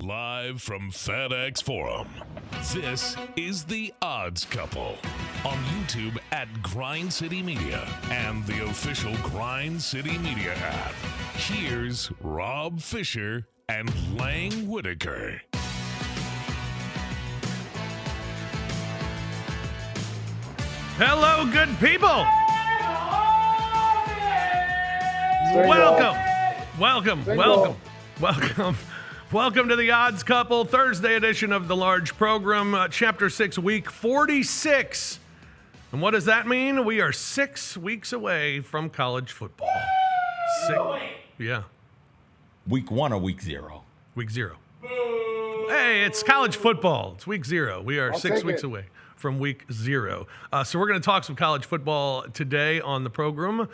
Live from FedEx Forum, this is The Odds Couple on YouTube at Grind City Media and the official Grind City Media app. Here's Rob Fisher and Lang Whitaker. Hello, good people. Welcome to the Odds Couple, Thursday edition of the large program, Chapter 6, Week 46. And what does that mean? We are 6 weeks away from college football. Yeah. Week 1 or week 0? Week 0. Hey, it's college football. It's week 0. We are 6 weeks away from week 0. So we're going to talk some college football today on the program,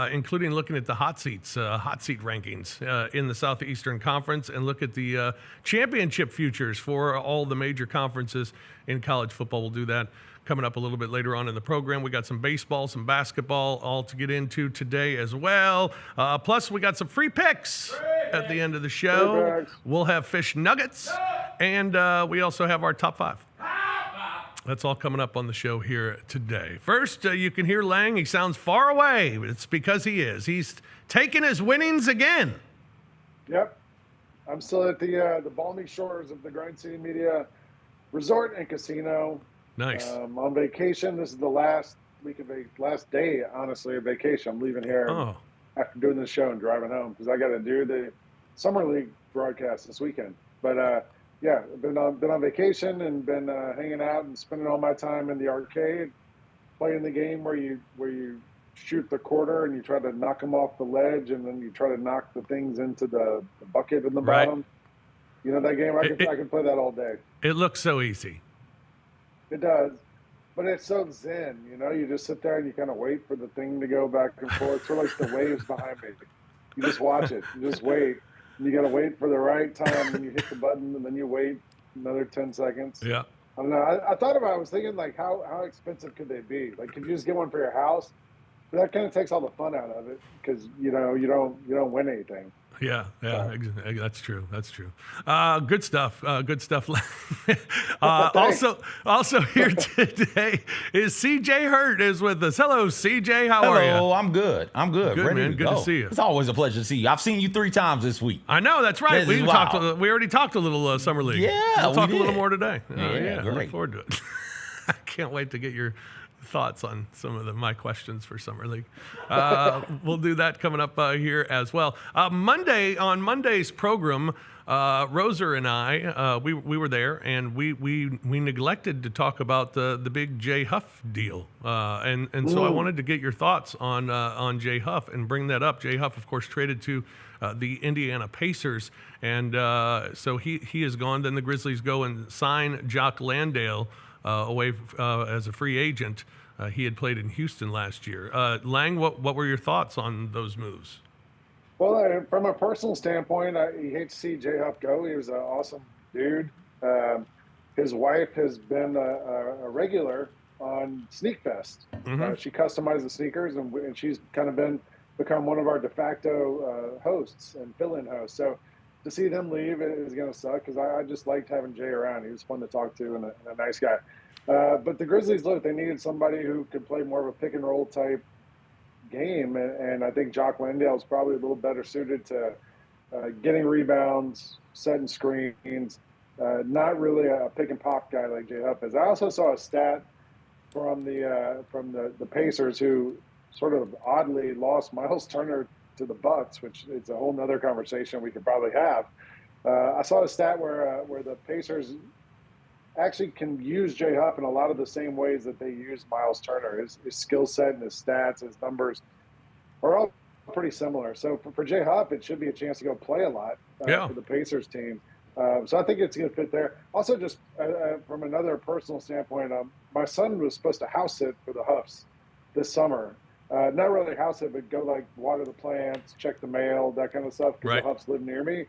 including looking at the hot seat rankings in the Southeastern Conference and look at the championship futures for all the major conferences in college football. We'll do that coming up a little bit later on in the program. We got some baseball, some basketball, all to get into today as well. Plus, we got some free picks at the end of the show. We'll have fish nuggets, and we also have our top 5. That's all coming up on the show here today. First, you can hear Lang. He sounds far away. It's because he is. He's taking his winnings again. Yep. I'm still at the balmy shores of the Grind City Media Resort and Casino. Nice. On vacation. This is the last day, honestly, of vacation. I'm leaving here after doing this show and driving home because I got to do the Summer League broadcast this weekend. But, yeah, been on vacation and been hanging out and spending all my time in the arcade, playing the game where you shoot the quarter and you try to knock them off the ledge and then you try to knock the things into the bucket in the bottom. You know that game? I can play that all day. It looks so easy. It does, but it's so zen. You know, you just sit there and you kind of wait for the thing to go back and forth. Sort of like the waves behind me. You just watch it. You just wait. You got to wait for the right time, and you hit the button, and then you wait another 10 seconds. Yeah. I don't know. I thought about it. I was thinking, like, how expensive could they be? Like, could you just get one for your house? But that kind of takes all the fun out of it because, you know, you don't win anything. Yeah, that's true. Good stuff. Also here today is CJ Hurt is with us. Hello, CJ. How are you? Hello, I'm good. Good, Ready man. to Good go. to see you. It's always a pleasure to see you. I've seen you 3 times this week. I know, that's right. We already talked a little Summer League. Yeah, we'll talk a little more today. Yeah, I look forward to it. I can't wait to get your thoughts on some of my questions for Summer League. We'll do that coming up here as well. On Monday's program, Roser and I, we were there, and we neglected to talk about the big Jay Huff deal, and so I wanted to get your thoughts on Jay Huff and bring that up. Jay Huff, of course, traded to the Indiana Pacers, and so he is gone. Then the Grizzlies go and sign Jock Landale away as a free agent. He had played in Houston last year. Lang, what were your thoughts on those moves? Well, from a personal standpoint, you hate to see Jay Huff go. He was an awesome dude. His wife has been a regular on Sneak Fest. Mm-hmm. She customized the sneakers, and she's kind of become one of our de facto hosts and fill-in hosts. So to see them leave is going to suck because I just liked having Jay around. He was fun to talk to and a nice guy. But the Grizzlies, they needed somebody who could play more of a pick-and-roll type game, and I think Jock Landale is probably a little better suited to getting rebounds, setting screens, not really a pick-and-pop guy like Jay Huff is. I also saw a stat from the Pacers who sort of oddly lost Miles Turner to the Bucks, which it's a whole nother conversation we could probably have. I saw a stat where the Pacers actually can use Jay Huff in a lot of the same ways that they use Miles Turner. His skill set and his stats, his numbers are all pretty similar. So for Jay Huff, it should be a chance to go play a lot for the Pacers team. So I think it's going to fit there. Also, just from another personal standpoint, my son was supposed to house sit for the Huffs this summer. Not really house sit, but go water the plants, check the mail, that kind of stuff, because the Huffs live near me.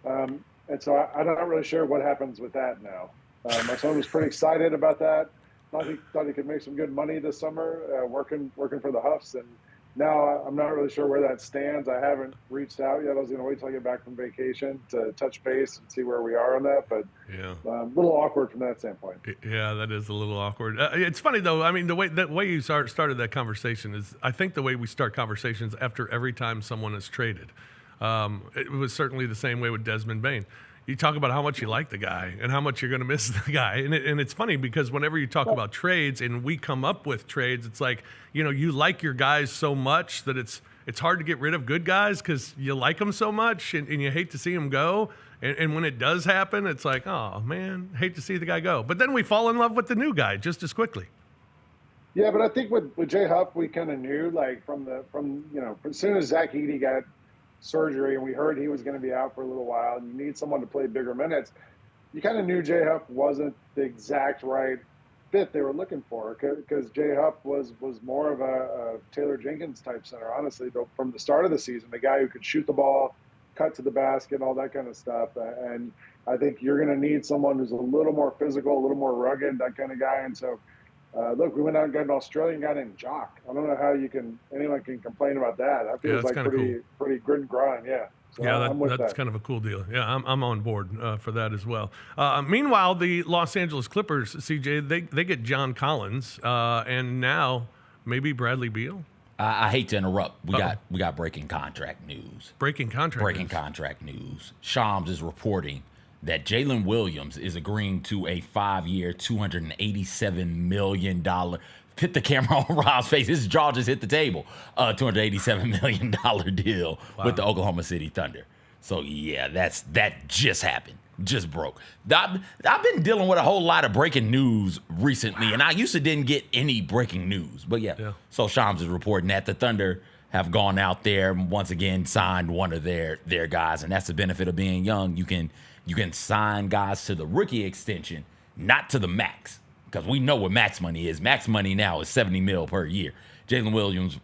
And so I'm not really sure what happens with that now. My son was pretty excited about that. Thought he could make some good money this summer working for the Huffs, and No, I'm not really sure where that stands. I haven't reached out yet. I was going to wait till I get back from vacation to touch base and see where we are on that. But Yeah. a little awkward from that standpoint. Yeah, that is a little awkward. It's funny though. I mean, the way you started that conversation is, I think the way we start conversations after every time someone is traded. It was certainly the same way with Desmond Bain. You talk about how much you like the guy and how much you're going to miss the guy. And it's funny because whenever you talk about trades and we come up with trades, it's like, you like your guys so much that it's hard to get rid of good guys because you like them so much and you hate to see them go. And when it does happen, it's like, oh, man, hate to see the guy go. But then we fall in love with the new guy just as quickly. Yeah, but I think with Jay Huff, we kind of knew, like, from as soon as Zach Edey got surgery and we heard he was going to be out for a little while and you need someone to play bigger minutes, you kind of knew Jay Huff wasn't the exact right fit they were looking for, because Jay Huff was more of a Taylor Jenkins type center, honestly, from the start of the season, the guy who could shoot the ball, cut to the basket, all that kind of stuff. And I think you're going to need someone who's a little more physical, a little more rugged, that kind of guy. And so look, we went out and got an Australian guy named Jock. I don't know how anyone can complain about that. That feels like pretty grit and grind. Yeah. So yeah, that's kind of a cool deal. Yeah, I'm on board for that as well. Meanwhile, the Los Angeles Clippers, CJ, they get John Collins and now maybe Bradley Beal. I hate to interrupt. We got breaking contract news. Breaking contract news. Shams is reporting that Jalen Williams is agreeing to a 5-year, $287 million. Hit the camera on Rob's face. His jaw just hit the table. $287 million deal with the Oklahoma City Thunder. So yeah, that just happened. Just broke. I've been dealing with a whole lot of breaking news recently, and I used to didn't get any breaking news. But yeah. So Shams is reporting that the Thunder have gone out there and once again signed one of their guys, and that's the benefit of being young. You can sign guys to the rookie extension, not to the max, because we know what max money is. Max money now is $70 million per year. Jalen Williams,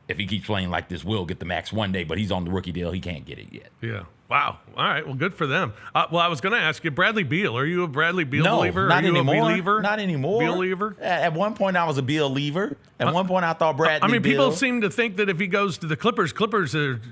if he keeps playing like this, will get the max one day, but he's on the rookie deal. He can't get it yet. Yeah. Wow. All right. Well, good for them. Well, I was going to ask you, Bradley Beal. Are you a Bradley Beal believer? Not anymore. A believer? Not anymore. Beal believer? At one point, I was a Beal believer. At one point, I thought Bradley Beal. People seem to think that if he goes to the Clippers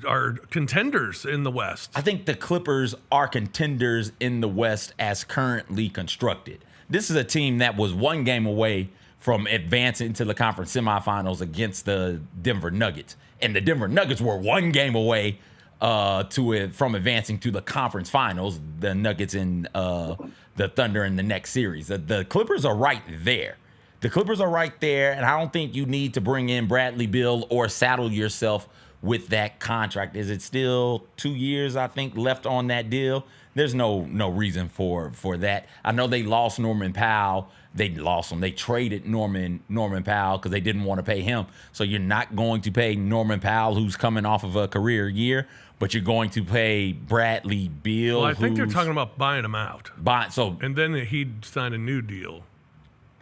are contenders in the West. I think the Clippers are contenders in the West as currently constructed. This is a team that was one game away from advancing to the conference semifinals against the Denver Nuggets. And the Denver Nuggets were one game away from advancing to the conference finals, the Nuggets and the Thunder in the next series. The Clippers are right there. The Clippers are right there, and I don't think you need to bring in Bradley Beal or saddle yourself with that contract. Is it still 2 years, I think, left on that deal? There's no reason for that. I know they lost Norman Powell. They lost him. They traded Norman Powell because they didn't want to pay him. So you're not going to pay Norman Powell, who's coming off of a career year, but you're going to pay Bradley Beal. Well, I think they're talking about buying him out. And then he'd sign a new deal.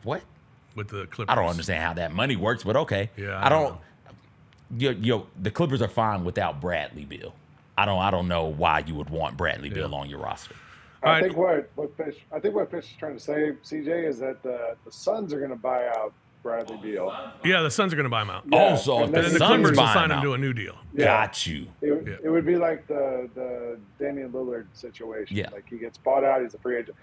What? With the Clippers. I don't understand how that money works, but okay. Yeah. I don't. The Clippers are fine without Bradley Beal. I don't know why you would want Bradley Beal on your roster. I think what Fish is trying to say, CJ, is that the Suns are going to buy out Bradley Beal. Yeah, the Suns are going to buy him out. Yeah. So and then the Clippers will sign him to a new deal. Yeah. Got you. It would be like the Damian Lillard situation. Yeah. Like he gets bought out, he's a free agent.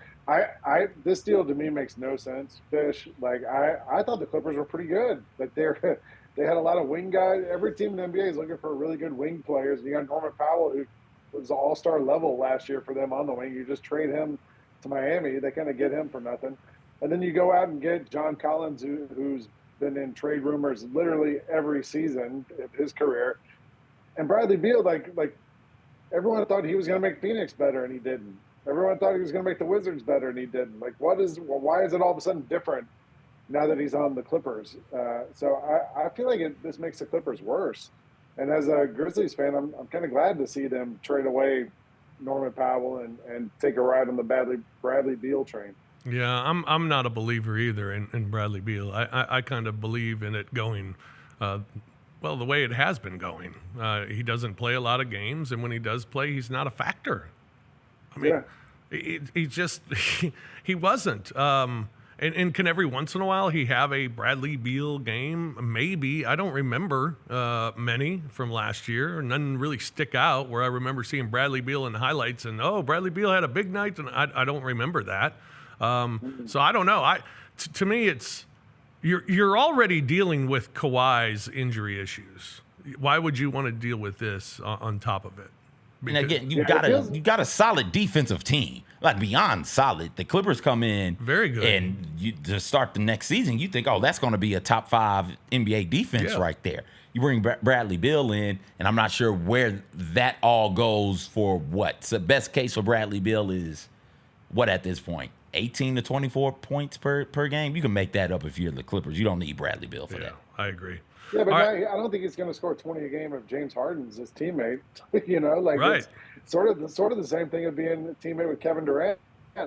This deal to me makes no sense, Fish. Like I thought the Clippers were pretty good. Like they had a lot of wing guys. Every team in the NBA is looking for really good wing players. You got Norman Powell, who was all-star level last year for them on the wing. You just trade him to Miami. They kind of get him for nothing. And then you go out and get John Collins, who's been in trade rumors literally every season of his career. And Bradley Beal, like everyone thought he was going to make Phoenix better, and he didn't. Everyone thought he was going to make the Wizards better, and he didn't. Like, why is it all of a sudden different now that he's on the Clippers? So I feel like this makes the Clippers worse. And as a Grizzlies fan, I'm kind of glad to see them trade away Norman Powell and take a ride on the Bradley Beal train. Yeah, I'm not a believer either in Bradley Beal. I kind of believe in it going, the way it has been going. He doesn't play a lot of games, and when he does play, he's not a factor. I mean, he just he wasn't. And can every once in a while he have a Bradley Beal game? Maybe. I don't remember many from last year. None really stick out where I remember seeing Bradley Beal in the highlights and, Bradley Beal had a big night, and I don't remember that. So I don't know. To me, it's you're already dealing with Kawhi's injury issues. Why would you want to deal with this on top of it? And again, you got a solid defensive team, like beyond solid. The Clippers come in very good, and to start the next season, you think, that's going to be a top 5 NBA defense right there. You bring Bradley Beal in, and I'm not sure where that all goes for what. So best case for Bradley Beal is what at this point? 18 to 24 points per game. You can make that up if you're the Clippers. You don't need Bradley Beal for that. I agree. Yeah, but I don't think he's going to score 20 a game if James Harden's his teammate. It's sort of the same thing as being a teammate with Kevin Durant.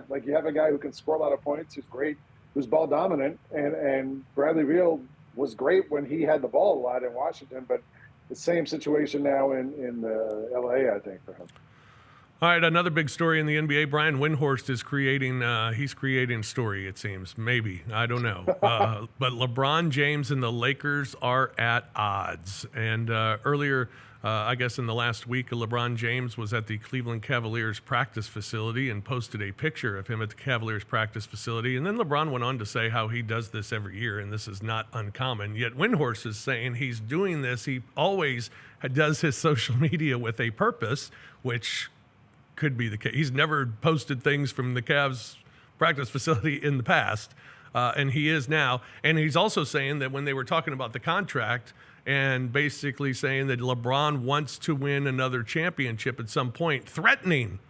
Like, you have a guy who can score a lot of points, who's great, who's ball dominant, and Bradley Beal was great when he had the ball a lot in Washington, but the same situation now in LA, I think, for him. All right, another big story in the NBA. Brian Windhorst is creating story, it seems. Maybe. I don't know. But LeBron James and the Lakers are at odds. And earlier, I guess in the last week, LeBron James was at the Cleveland Cavaliers practice facility and posted a picture of him at the Cavaliers practice facility. And then LeBron went on to say how he does this every year, and this is not uncommon. Yet Windhorst is saying he's doing this. He always does his social media with a purpose, which could be the case. He's never posted things from the Cavs practice facility in the past, and he is now. And he's also saying that when they were talking about the contract and basically saying that LeBron wants to win another championship at some point, threatening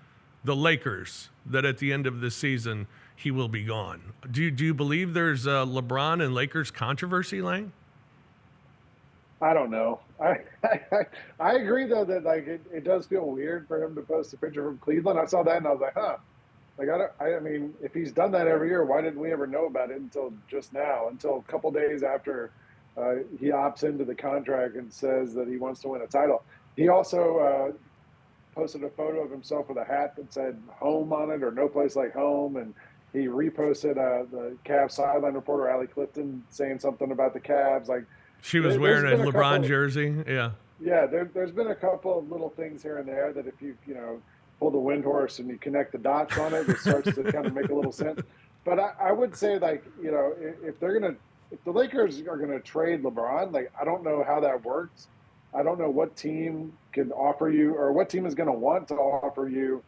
the Lakers that at the end of this season he will be gone. Do you believe there's a LeBron and Lakers controversy, Lang? I don't know. I agree, though, that it does feel weird for him to post a picture from Cleveland. I saw that and I was like, huh. Like, I mean, if he's done that every year, why didn't we ever know about it until just now, until a couple days after he opts into the contract and says that he wants to win a title? He also posted a photo of himself with a hat that said home on it, or no place like home. And he reposted the Cavs sideline reporter, Allie Clifton, saying something about the Cavs. Like, she was wearing a LeBron jersey. Yeah. Yeah, there's been a couple of little things here and there that if you pull the Windhorse and you connect the dots on it, it starts to kind of make a little sense. But I would say, like, if the Lakers are gonna trade LeBron, like, I don't know how that works. I don't know what team can offer you, or what team is gonna want to offer you.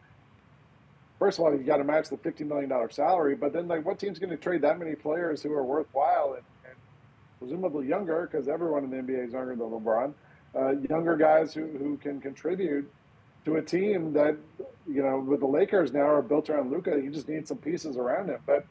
First of all, you got to match the $50 million salary, but then, like, what team's going to trade that many players who are worthwhile and presumably younger, because everyone in the NBA is younger than LeBron, younger guys who can contribute to a team that, with the Lakers now are built around Luka. You just need some pieces around him. But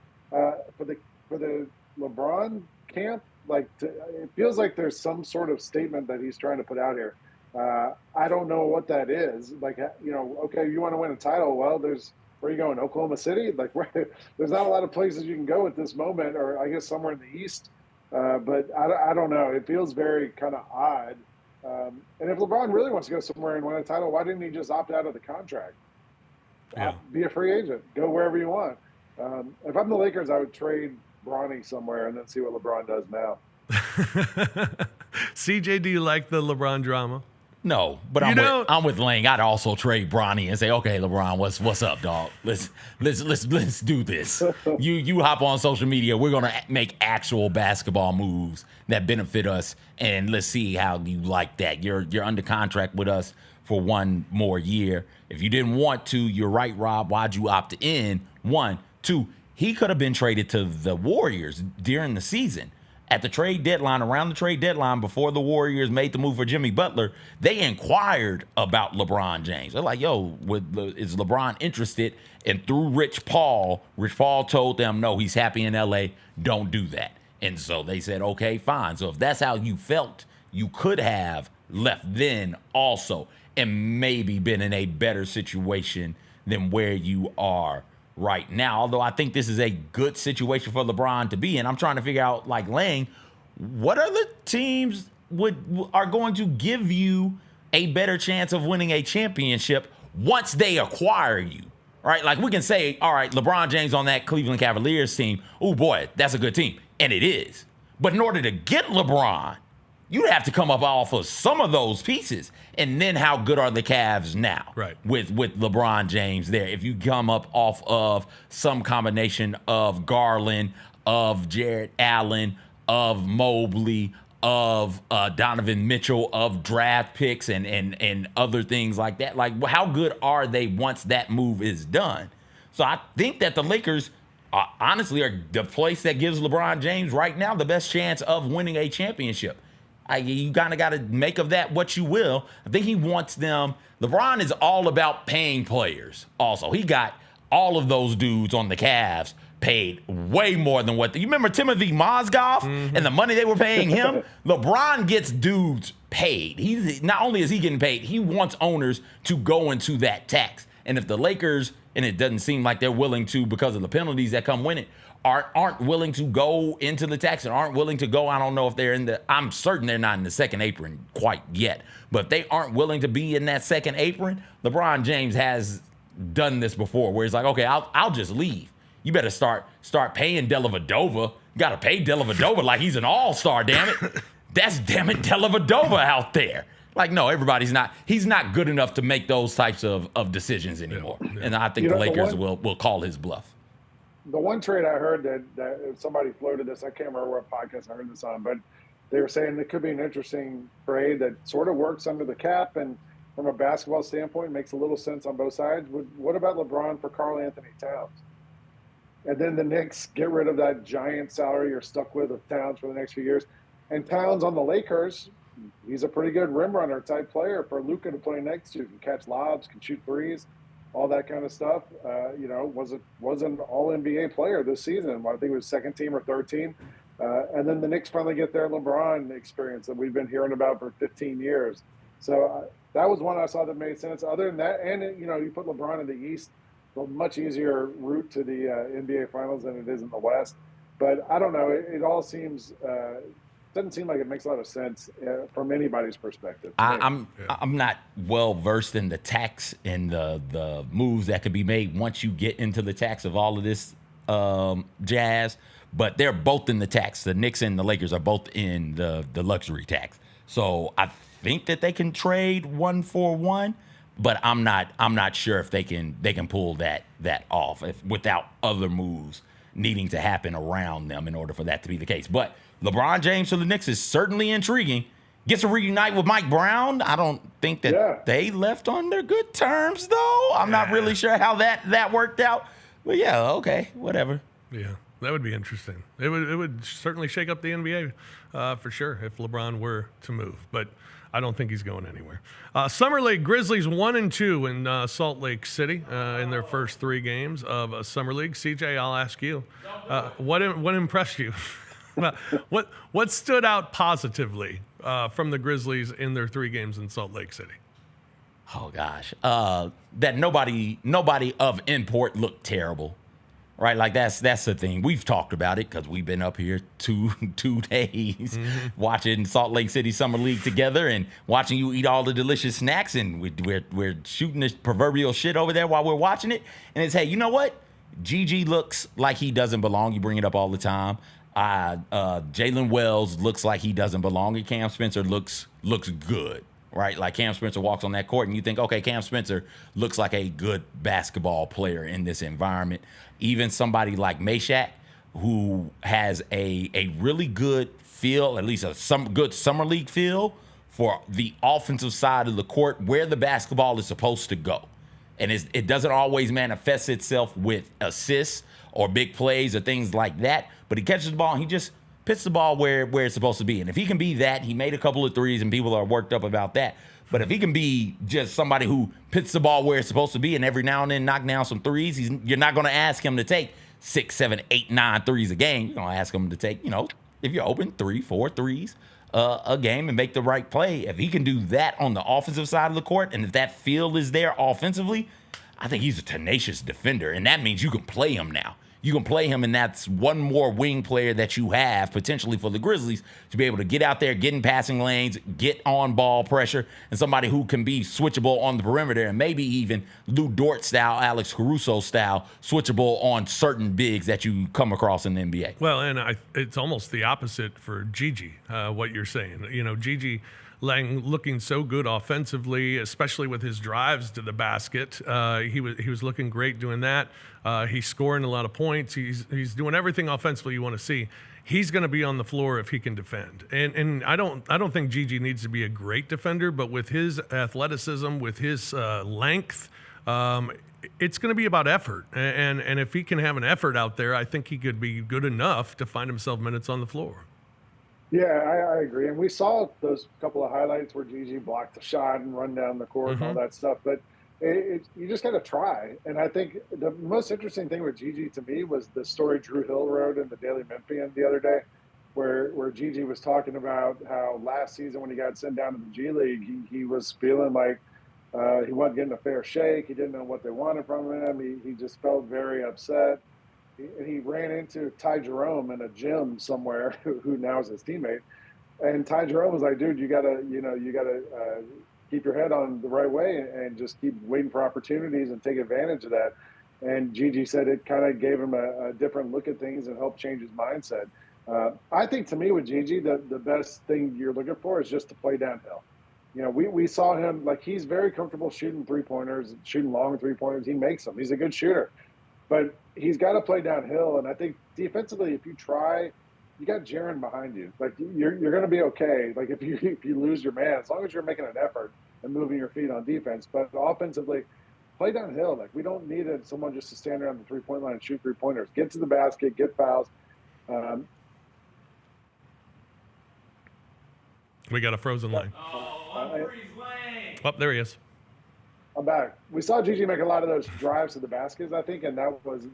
for the LeBron camp, it feels like there's some sort of statement that he's trying to put out here. I don't know what that is. Like, okay, you want to win a title? Well, where are you going? Oklahoma City? Like, there's not a lot of places you can go at this moment, or I guess somewhere in the East. But I don't know. It feels very kind of odd. And if LeBron really wants to go somewhere and win a title, why didn't he just opt out of the contract? Yeah. Be a free agent. Go wherever you want. If I'm the Lakers, I would trade Bronny somewhere and then see what LeBron does now. CJ, do you like the LeBron drama? No, but I'm with Lang. I'd also trade Bronny and say, okay, LeBron, what's up, dog? Let's do this. You hop on social media. We're gonna make actual basketball moves that benefit us, and let's see how you like that. You're under contract with us for one more year. If you didn't want to, you're right, Rob. Why'd you opt in? 1, 2. He could have been traded to the Warriors during the season. At the trade deadline, around the trade deadline, before the Warriors made the move for Jimmy Butler, they inquired about LeBron James. They're like, yo, is LeBron interested? And through Rich Paul told them, no, he's happy in L.A., don't do that. And so they said, okay, fine. So if that's how you felt, you could have left then also and maybe been in a better situation than where you are right now. Although I think this is a good situation for LeBron to be in. I'm trying to figure out, like Lang, what other teams are going to give you a better chance of winning a championship once they acquire you? right? Like we can say, all right, LeBron James on that Cleveland Cavaliers team, oh boy, that's a good team. And it is. But in order to get LeBron, you'd have to come up off of some of those pieces. And then how good are the Cavs now? Right. With LeBron James there. If you come up off of some combination of Garland, of Jared Allen, of Mobley, of Donovan Mitchell, of draft picks and other things like that. Like, how good are they once that move is done? So I think that the Lakers honestly are the place that gives LeBron James right now the best chance of winning a championship. You kind of got to make of that what you will. I think he wants them. LeBron is all about paying players also. He got all of those dudes on the Cavs paid way more than what you remember Timothy Mozgov and the money they were paying him. LeBron gets dudes paid. He's not only is he getting paid, he wants owners to go into that tax. And if the Lakers, and it doesn't seem like they're willing to because of the penalties that come with it, aren't willing to go into the tax and aren't willing to go, I don't know if they're in the, I'm certain they're not in the second apron quite yet, but if they aren't willing to be in that second apron, LeBron James has done this before where he's like, okay, I'll just leave. You better start paying Dellavedova. You got to pay Dellavedova like he's an all-star, damn it. That's, damn it, Dellavedova out there. Like, no, he's not good enough to make those types of decisions anymore. Yeah. And I think the Lakers will call his bluff. The one trade I heard that somebody floated this, I can't remember what podcast I heard this on, but they were saying it could be an interesting trade that sort of works under the cap and from a basketball standpoint makes a little sense on both sides. What about LeBron for Karl Anthony Towns? And then the Knicks get rid of that giant salary you're stuck with Towns for the next few years. And Towns on the Lakers, he's a pretty good rim runner type player for Luka to play next to. Can catch lobs, can shoot threes, all that kind of stuff. Was an all-NBA player this season. I think it was second team or third team. And then the Knicks finally get their LeBron experience that we've been hearing about for 15 years. So that was one I saw that made sense. Other than that, and you put LeBron in the East, a much easier route to the NBA Finals than it is in the West. But I don't know. It all seems doesn't seem like it makes a lot of sense from anybody's perspective. I'm not well versed in the tax and the moves that could be made once you get into the tax of all of this jazz. But they're both in the tax. The Knicks and the Lakers are both in the luxury tax. So I think that they can trade 1-for-1. But I'm not sure if they can pull that off without other moves needing to happen around them in order for that to be the case. But LeBron James to the Knicks is certainly intriguing. Gets to reunite with Mike Brown. I don't think that they left on their good terms, though. I'm not really sure how that worked out. But yeah, okay, whatever. Yeah, that would be interesting. It would certainly shake up the NBA for sure if LeBron were to move. But I don't think he's going anywhere. Summer League Grizzlies 1-2 in Salt Lake City in their first 3 games of Summer League. CJ, I'll ask you, what impressed you? What stood out positively from the Grizzlies in their 3 games in Salt Lake City? Oh gosh, that nobody of import looked terrible. Right, like that's the thing. We've talked about it because we've been up here two days watching Salt Lake City Summer League together and watching you eat all the delicious snacks, and we're shooting this proverbial shit over there while we're watching it. And it's, hey, you know what? Gigi looks like he doesn't belong. You bring it up all the time. Jalen Wells looks like he doesn't belong, and Cam Spencer looks good. Right, like Cam Spencer walks on that court and you think, okay, Cam Spencer looks like a good basketball player in this environment. Even somebody like Meshack, who has a really good feel, at least some good summer league feel for the offensive side of the court where the basketball is supposed to go. And it doesn't always manifest itself with assists or big plays or things like that, but he catches the ball and he just puts the ball where it's supposed to be. And if he can be that, he made a couple of threes and people are worked up about that. But if he can be just somebody who puts the ball where it's supposed to be and every now and then knock down some threes, you're not going to ask him to take 6, 7, 8, 9 threes a game. You're going to ask him to take, if you're open, 3, 4 threes a game and make the right play. If he can do that on the offensive side of the court and if that feel is there offensively, I think he's a tenacious defender. And that means you can play him now. you can play him, and that's one more wing player that you have potentially for the Grizzlies to be able to get out there, get in passing lanes, get on ball pressure, and somebody who can be switchable on the perimeter, and maybe even Lou Dort style, Alex Caruso style, switchable on certain bigs that you come across in the NBA. Well, and it's almost the opposite for Gigi, what you're saying. You know, Gigi Lang looking so good offensively, especially with his drives to the basket. He was looking great doing that. He's scoring a lot of points. He's doing everything offensively you want to see. He's going to be on the floor if he can defend. And I don't think Gigi needs to be a great defender, but with his athleticism, with his length, it's going to be about effort. And if he can have an effort out there, I think he could be good enough to find himself minutes on the floor. Yeah, I agree. And we saw those couple of highlights where Gigi blocked the shot and run down the court and all that stuff. But you just got to try. And I think the most interesting thing with Gigi to me was the story Drew Hill wrote in the Daily Memphian the other day, where Gigi was talking about how last season when he got sent down to the G League, he was feeling like he wasn't getting a fair shake. He didn't know what they wanted from him. He just felt very upset. He ran into Ty Jerome in a gym somewhere, who now is his teammate. And Ty Jerome was like, dude, you gotta keep your head on the right way and just keep waiting for opportunities and take advantage of that. And Gigi said it kind of gave him a different look at things and helped change his mindset. I think to me with Gigi, the best thing you're looking for is just to play downhill. You know, we saw him, like, he's very comfortable shooting three-pointers, shooting long three-pointers. He makes them. He's a good shooter. But he's got to play downhill, and I think defensively, if you try, you got Jaren behind you. Like, you're going to be okay. Like, if you lose your man, as long as you're making an effort and moving your feet on defense. But offensively, play downhill. Like, we don't need someone just to stand around the three-point line and shoot three-pointers. Get to the basket, get fouls. We got a frozen line. Oh, there he is. I'm back. We saw Gigi make a lot of those drives to the baskets, I think, and that was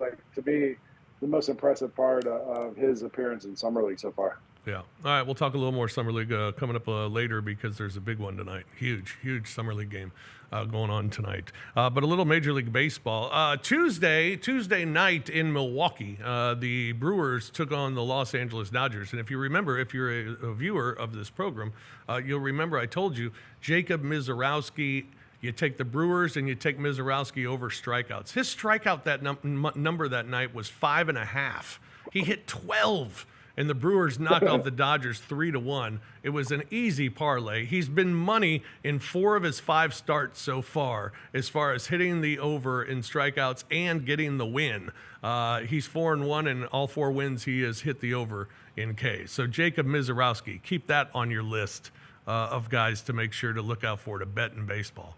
like, to me, the most impressive part of his appearance in Summer League so far. Yeah. All right, we'll talk a little more Summer League coming up later because there's a big one tonight. Huge Summer League game going on tonight. But a little Major League Baseball. Tuesday night in Milwaukee, the Brewers took on the Los Angeles Dodgers. And if you remember, if you're a viewer of this program, you'll remember I told you Jacob Mizorowski. You take the Brewers and you take Mizorowski over strikeouts. His strikeout that number that night was 5.5. He hit 12, and the Brewers knocked off the Dodgers 3-1. It was an easy parlay. He's been money in 4 of his 5 starts so far as hitting the over in strikeouts and getting the win. He's 4-1, and all 4 wins he has hit the over in K. So Jacob Mizorowski, keep that on your list of guys to make sure to look out for to bet in baseball.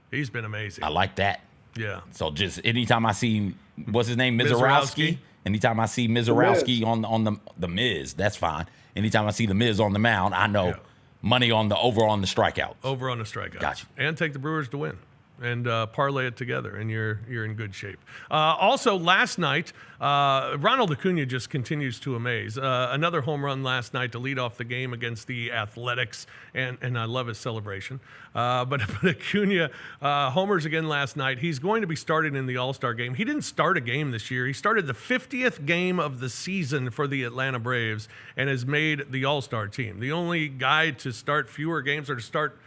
He's been amazing. I like that. Yeah. So just anytime I see, what's his name, Mizorowski? Anytime I see Mizorowski on the Miz, that's fine. Anytime I see the Miz on the mound, I know money on the over on the strikeouts. Over on the strikeouts. Gotcha. And take the Brewers to win. And parlay it together, and you're in good shape. Also, last night, Ronald Acuna just continues to amaze. Another home run last night to lead off the game against the Athletics, and I love his celebration. But Acuna homers again last night. He's going to be starting in the All-Star game. He didn't start a game this year. He started the 50th game of the season for the Atlanta Braves and has made the All-Star team. The only guy to start fewer games or to start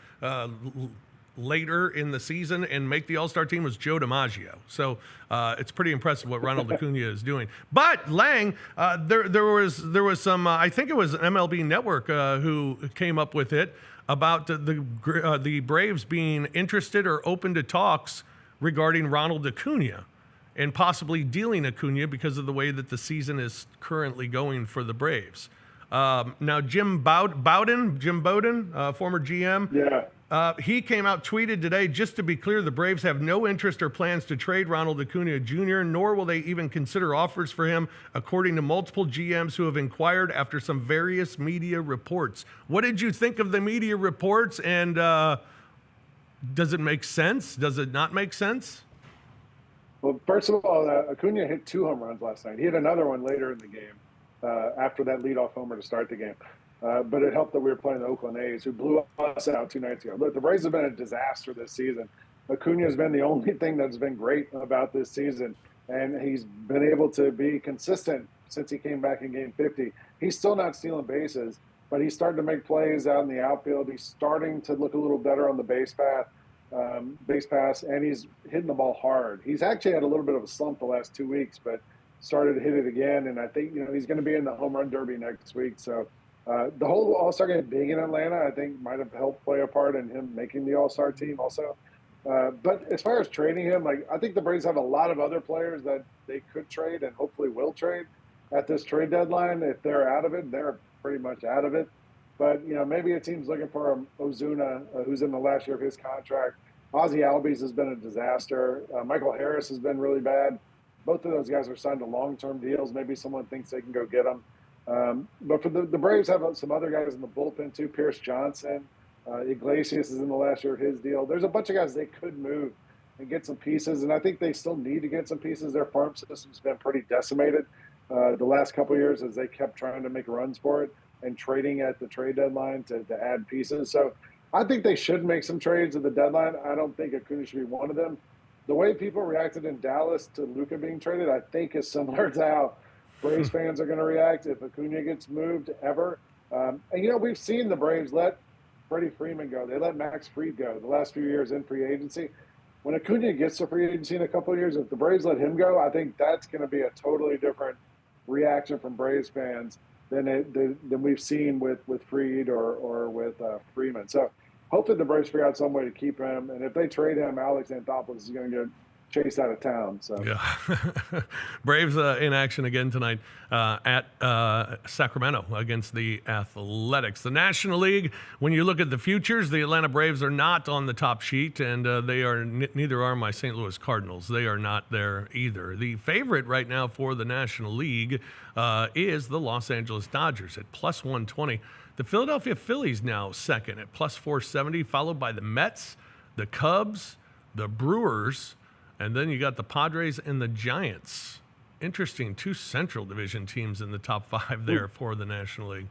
later in the season and make the All-Star team was Joe DiMaggio. So it's pretty impressive what Ronald Acuna is doing. But Lang, there was some, I think it was MLB Network who came up with it about the Braves being interested or open to talks regarding Ronald Acuna and possibly dealing Acuna because of the way that the season is currently going for the Braves. Now, Jim Bowden, former GM. Yeah. He came out, tweeted today, just to be clear, the Braves have no interest or plans to trade Ronald Acuna Jr., nor will they even consider offers for him, according to multiple GMs who have inquired after some various media reports. What did you think of the media reports, and does it make sense? Does it not make sense? Well, first of all, Acuna hit 2 home runs last night. He hit another one later in the game after that leadoff homer to start the game. But it helped that we were playing the Oakland A's, who blew us out 2 nights ago. Look, the Braves have been a disaster this season. Acuna has been the only thing that's been great about this season. and he's been able to be consistent since he came back in game 50. He's still not stealing bases, but he's starting to make plays out in the outfield. He's starting to look a little better on the base pass, and he's hitting the ball hard. He's actually had a little bit of a slump the last 2 weeks, but started to hit it again. And I think, he's going to be in the home run derby next week. So the whole All-Star game being in Atlanta, I think might have helped play a part in him making the All-Star team also. But as far as trading him, I think the Braves have a lot of other players that they could trade and hopefully will trade at this trade deadline. If they're out of it, they're pretty much out of it. But, maybe a team's looking for Ozuna, who's in the last year of his contract. Ozzy Albies has been a disaster. Michael Harris has been really bad. Both of those guys are signed to long-term deals. Maybe someone thinks they can go get them. But for the Braves have some other guys in the bullpen too. Pierce Johnson, Iglesias is in the last year of his deal. There's a bunch of guys they could move and get some pieces, and I think they still need to get some pieces. Their farm system's been pretty decimated the last couple of years as they kept trying to make runs for it and trading at the trade deadline to add pieces. So I think they should make some trades at the deadline. I don't think Acuna should be one of them. The way people reacted in Dallas to Luka being traded, I think is similar to how Braves fans are going to react if Acuna gets moved ever. And, we've seen the Braves let Freddie Freeman go. They let Max Fried go the last few years in free agency. When Acuna gets to free agency in a couple of years, if the Braves let him go, I think that's going to be a totally different reaction from Braves fans than we've seen with Fried or with Freeman. So hopefully the Braves figure out some way to keep him. And if they trade him, Alex Anthopoulos is going to get chased out of town. So yeah. Braves in action again tonight at Sacramento against the Athletics. The National League, when you look at the futures, the Atlanta Braves are not on the top sheet, and they are neither are my St. Louis Cardinals. They are not there either. The favorite right now for the National League is the Los Angeles Dodgers at plus 120. The Philadelphia Phillies now second at plus 470, followed by the Mets, the Cubs, the Brewers, and then you got the Padres and the Giants. Interesting, two Central Division teams in the top five there for the National League.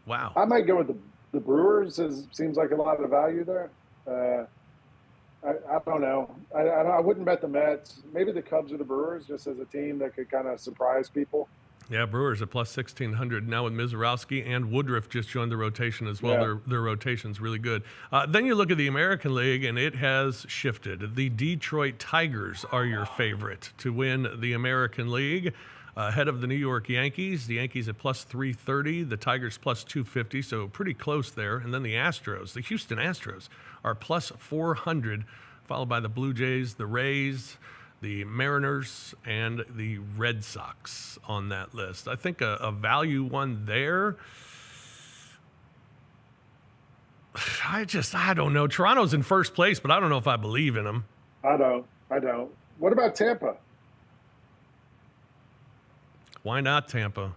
Wow. I might go with the Brewers. Seems like a lot of value there. I don't know. I wouldn't bet the Mets. Maybe the Cubs or the Brewers, just as a team that could kind of surprise people. Yeah, Brewers at plus 1,600 now with Mizorowski, and Woodruff just joined the rotation as well. Yeah. Their rotation's really good. Then you look at the American League, and it has shifted. The Detroit Tigers are your favorite to win the American League, ahead of the New York Yankees. The Yankees at plus 330, the Tigers plus 250, so pretty close there. And then the Astros, the Houston Astros, are plus 400, followed by the Blue Jays, the Rays, the Mariners, and the Red Sox on that list. I think a value one there. I don't know. Toronto's in first place, but I don't know if I believe in them. I don't. What about Tampa? Why not Tampa?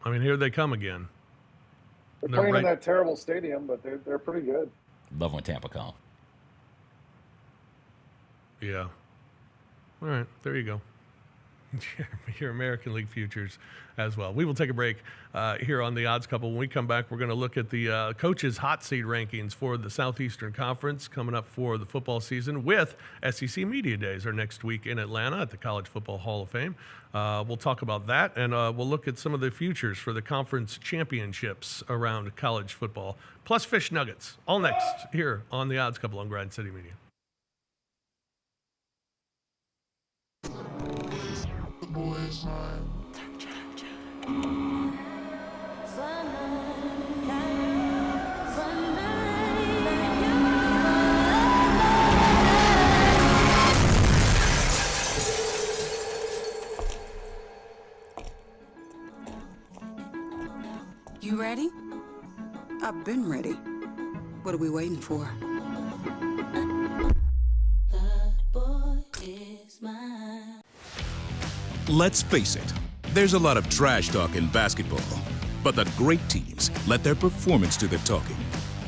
I mean, here they come again. They're playing in that terrible stadium, but they're pretty good. Love when Tampa come. Yeah. All right, there you go. Your American League futures as well. We will take a break here on the Odds Couple. When we come back, we're going to look at the coaches' hot seat rankings for the Southeastern Conference coming up for the football season, with SEC Media Days are next week in Atlanta at the College Football Hall of Fame. We'll talk about that, and we'll look at some of the futures for the conference championships around college football, plus fish nuggets, all next here on the Odds Couple on Grind City Media. Boys time. You ready? I've been ready. What are we waiting for? The boy is mine. Let's face it, there's a lot of trash talk in basketball, but the great teams let their performance do the talking.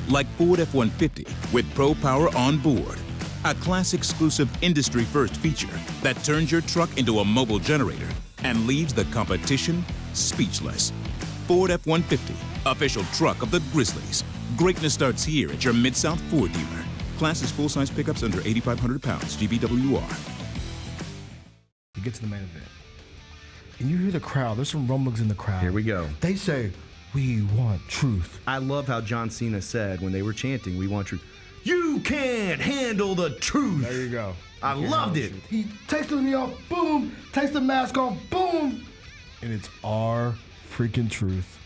Like Ford F-150 with Pro Power on board, a class-exclusive industry-first feature that turns your truck into a mobile generator and leaves the competition speechless. Ford F-150, official truck of the Grizzlies. Greatness starts here at your Mid-South Ford dealer. Class is full-size pickups under 8,500 pounds, GVWR. get to the main event. And you hear the crowd. There's some rumblings in the crowd. Here we go. They say, "We want truth." I love how John Cena said when they were chanting, "We want truth." You can't handle the truth. There you go. I loved it. He takes the knee off, boom. Takes the mask off, boom. And it's our freaking truth.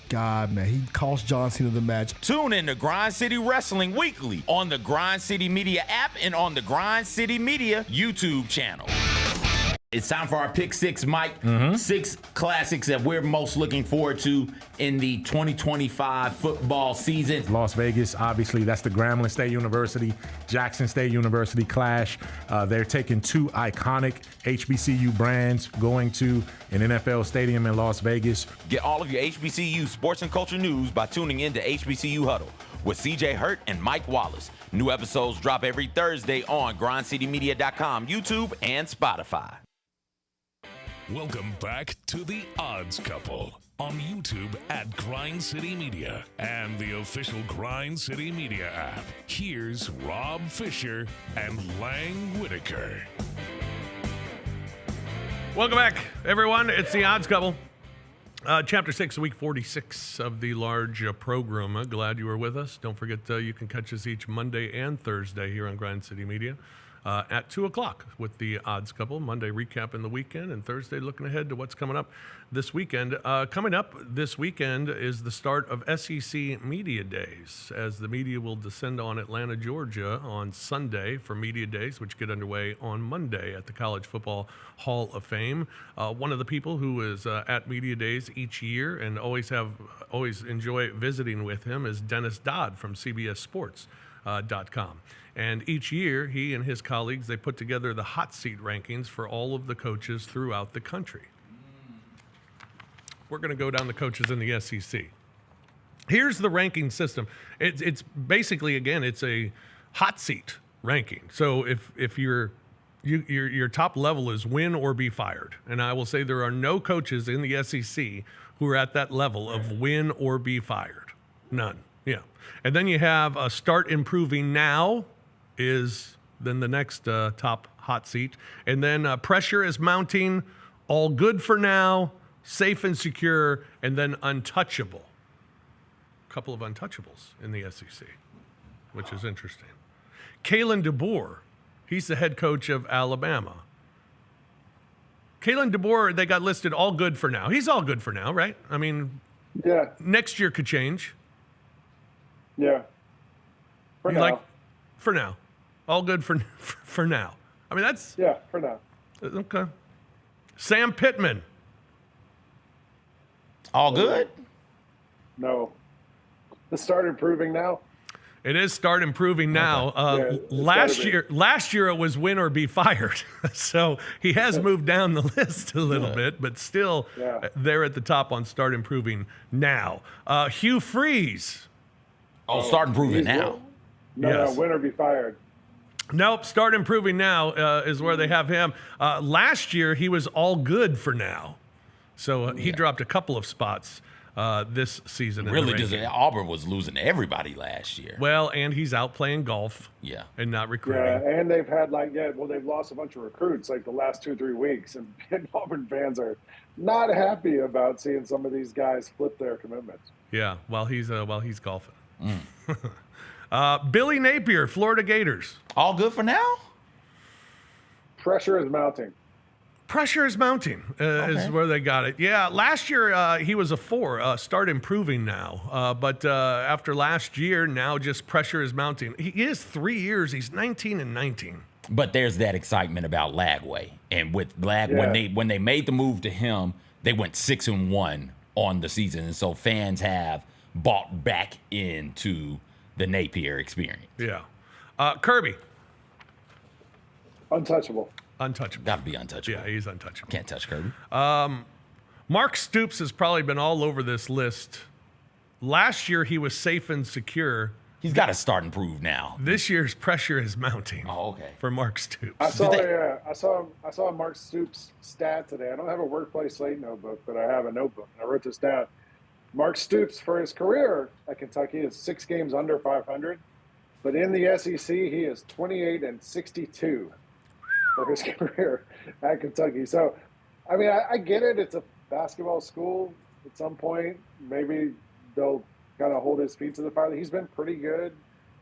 God, man, he cost John Cena the match. Tune in to Grind City Wrestling weekly on the Grind City Media app and on the Grind City Media YouTube channel. It's time for our Pick Six, Mike. 6 classics that we're most looking forward to in the 2025 football season. Las Vegas, obviously, that's the Grambling State University, Jackson State University clash. They're taking 2 iconic HBCU brands going to an NFL stadium in Las Vegas. Get all of your HBCU sports and culture news by tuning in to HBCU Huddle with CJ Hurt and Mike Wallace. New episodes drop every Thursday on grindcitymedia.com, YouTube, and Spotify. Welcome back to The Odds Couple on YouTube at Grind City Media and the official Grind City Media app. Here's Rob Fisher and Lang Whitaker. Welcome back, everyone. It's The Odds Couple. Chapter 6, Week 46 of the large program. Glad you were with us. Don't forget you can catch us each Monday and Thursday here on Grind City Media. At 2 o'clock with the Odds Couple. Monday recapping the weekend, and Thursday looking ahead to what's coming up this weekend. Coming up this weekend is the start of SEC Media Days, as the media will descend on Atlanta, Georgia on Sunday for Media Days, which get underway on Monday at the College Football Hall of Fame. One of the people who is at Media Days each year and always enjoy visiting with him is Dennis Dodd from CBSSports.com. And each year, he and his colleagues, they put together the hot seat rankings for all of the coaches throughout the country. We're going to go down the coaches in the SEC. Here's the ranking system. It's basically, again, it's a hot seat ranking. So if your top level is win or be fired, and I will say there are no coaches in the SEC who are at that level of win or be fired. None. Yeah. And then you have start improving now is then the next top hot seat. And then pressure is mounting, all good for now, safe and secure, and then untouchable. A couple of untouchables in the SEC, which is interesting. Kalen DeBoer, he's the head coach of Alabama. Kalen DeBoer, they got listed all good for now. He's all good for now, right? I mean, yeah. Next year could change. Yeah. For now. For now. All good for now. I mean, that's... Yeah, for now. Okay. Sam Pittman. All good? No. The start improving now. It is start improving now. Last year it was win or be fired. So he has moved down the list a little bit, but still they're at the top on start improving now. Hugh Freeze. Oh, start improving now. No, win or be fired. Nope, start improving now is where they have him. Last year, he was all good for now. So he dropped a couple of spots this season. Really, because Auburn was losing to everybody last year. Well, and he's out playing golf. Yeah. And not recruiting. Yeah, and they've had they've lost a bunch of recruits like the last 2-3 weeks. And Auburn fans are not happy about seeing some of these guys flip their commitments. Yeah, while he's golfing. Billy Napier, Florida Gators. All good for now? Pressure is mounting. Pressure is mounting is where they got it. Yeah, last year he was a 4. Start improving now. But after last year, now just pressure is mounting. He is 3 years. He's 19-19. But there's that excitement about Lagway. And with when they made the move to him, they went 6-1 on the season. And so fans have bought back into the Napier experience. Yeah. Kirby. Untouchable. Untouchable. Got to be untouchable. Yeah, he's untouchable. Can't touch Kirby. Mark Stoops has probably been all over this list. Last year, he was safe and secure. He's got to start and prove now. This year's pressure is mounting. Oh, okay. For Mark Stoops. I saw Mark Stoops' stat today. I don't have a workplace slate notebook, but I have a notebook. And I wrote this down. Mark Stoops, for his career at Kentucky, is 6 games under 500. But in the SEC, he is 28-62. for his career at Kentucky. So, I mean, I get it. It's a basketball school. At some point, maybe they'll kind of hold his feet to the fire. He's been pretty good.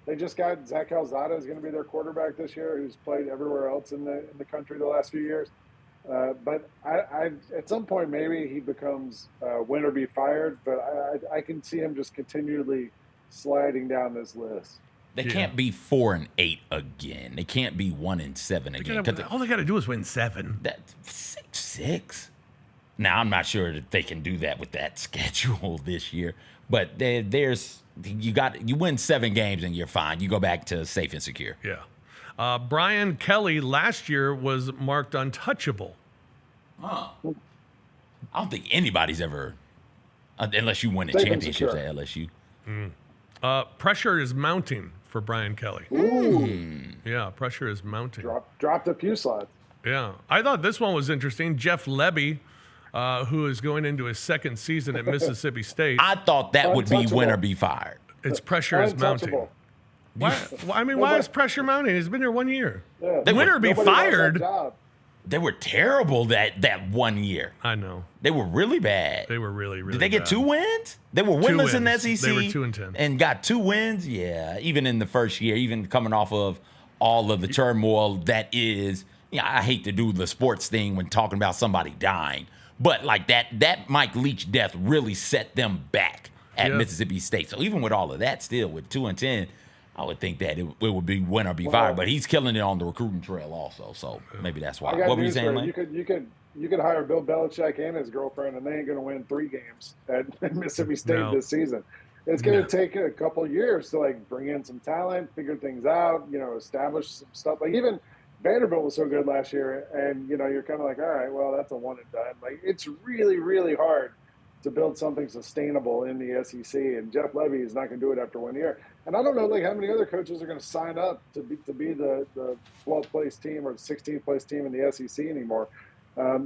They just got Zach Calzada is going to be their quarterback this year, who's played everywhere else in the country the last few years. But I at some point, maybe he becomes win or be fired. But I can see him just continually sliding down this list. They can't be 4-8 again. They can't be 1-7 again. All they got to do is win 7. That's 6-6. Now I'm not sure that they can do that with that schedule this year. But you win 7 games and you're fine. You go back to safe and secure. Yeah. Brian Kelly last year was marked untouchable. Huh. I don't think anybody's ever, unless you win a championship at LSU. Pressure is mounting for Brian Kelly. Ooh. Yeah, pressure is mounting. Dropped a few slots. Yeah. I thought this one was interesting. Jeff Lebby, who is going into his 2nd season at Mississippi State. I thought that would be win or be fired. Its pressure is mounting. Why is pressure mounting? He's been here 1 year. Yeah. Win or be fired. They were terrible that 1 year. I know. They were really bad. They were really, really Did they get bad. 2 wins? They were winless in the SEC. They were 2-10. And got 2 wins? Yeah, even in the first year, even coming off of all of the turmoil that is, I hate to do the sports thing when talking about somebody dying, but like that Mike Leach death really set them back at Mississippi State. So even with all of that, still with 2-10, I would think that it would be win or be fired, but he's killing it on the recruiting trail also. So maybe that's why. What were you saying, Lane? You could hire Bill Belichick and his girlfriend, and they ain't going to win 3 games at Mississippi State this season. It's going to take a couple years to bring in some talent, figure things out, establish some stuff. Like even Vanderbilt was so good last year, and you're kind of like, all right, well, that's a one and done. Like it's really, really hard to build something sustainable in the SEC, and Jeff Lebby is not going to do it after 1 year. And I don't know how many other coaches are going to sign up to be the 12th place team or the 16th place team in the SEC anymore.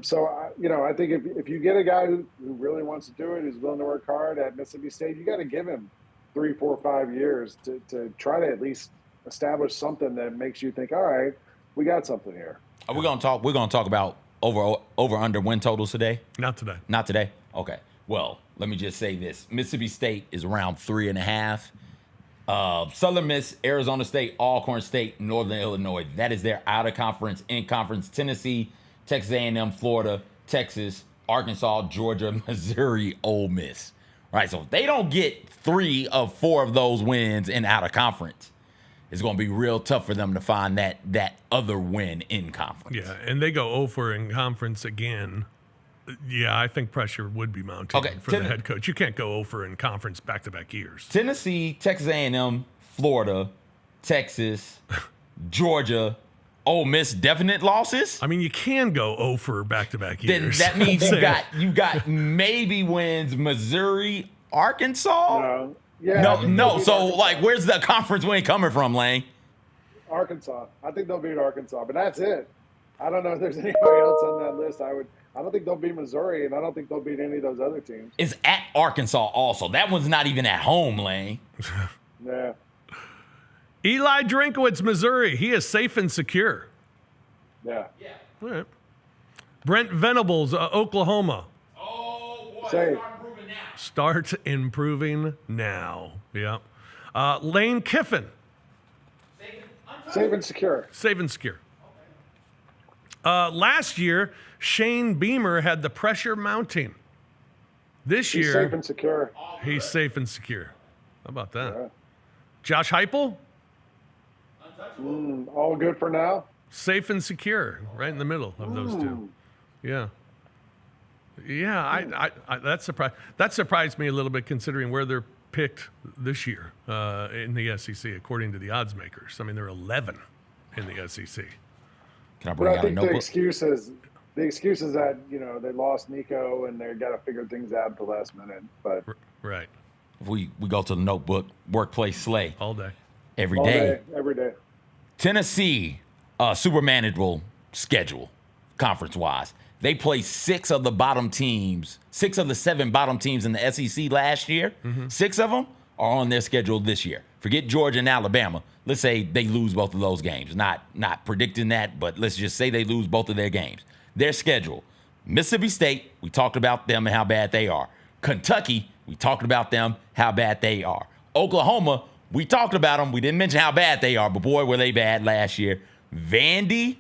So I think if you get a guy who really wants to do it, who's willing to work hard at Mississippi State, you got to give him 3, 4, 5 years to try to at least establish something that makes you think, all right, we got something here. We're gonna talk about over under win totals today. Not today. Not today. Okay. Well, let me just say this: Mississippi State is around 3.5. Southern Miss, Arizona State, Alcorn State, Northern Illinois. That is their out of conference. In conference: Tennessee, Texas A&M, Florida, Texas, Arkansas, Georgia, Missouri, Ole Miss. Right. So if they don't get 3 of 4 of those wins in out of conference, it's going to be real tough for them to find that other win in conference. Yeah, and they go over in conference again. Yeah, I think pressure would be mounting for the head coach. You can't go over in conference back-to-back years. Tennessee, Texas A&M, Florida, Texas, Georgia, Ole Miss, definite losses. I mean, you can go over back-to-back years. Then that means you got maybe wins Missouri, Arkansas. No. Yeah, no. So where's the conference win coming from, Lane? Arkansas. I think they'll beat Arkansas, but that's it. I don't know if there's anybody else on that list. I don't think they'll beat Missouri, and I don't think they'll beat any of those other teams. It's at Arkansas also. That one's not even at home, Lane. Yeah. Eli Drinkowitz, Missouri. He is safe and secure. Yeah. All right. Brent Venables, Oklahoma. Oh, boy. Safe. Start improving now. Yeah. Lane Kiffin. Safe and secure. Safe and secure. Last year, Shane Beamer had the pressure mounting. This year, safe and secure. He's safe and secure. How about that? Yeah. Josh Heupel? All good for now. Safe and secure, right in the middle of those two. Yeah. Yeah, that surprised me a little bit considering where they're picked this year in the SEC, according to the odds makers. I mean, they're 11 in the SEC. Can I bring out a notebook? The excuse is that they lost Nico and they got to figure things out at the last minute. But right, if we go to the notebook, workplace slay all day, every day. Every day. Tennessee, super manageable schedule, conference wise. They play 6 of the 7 bottom teams in the SEC last year. 6 of them are on their schedule this year. Forget Georgia and Alabama. Let's say they lose both of those games. Not predicting that, but let's just say they lose both of their games. Their schedule: Mississippi State, we talked about them and how bad they are. Kentucky, we talked about them, how bad they are. Oklahoma, we talked about them. We didn't mention how bad they are, but boy, were they bad last year. Vandy,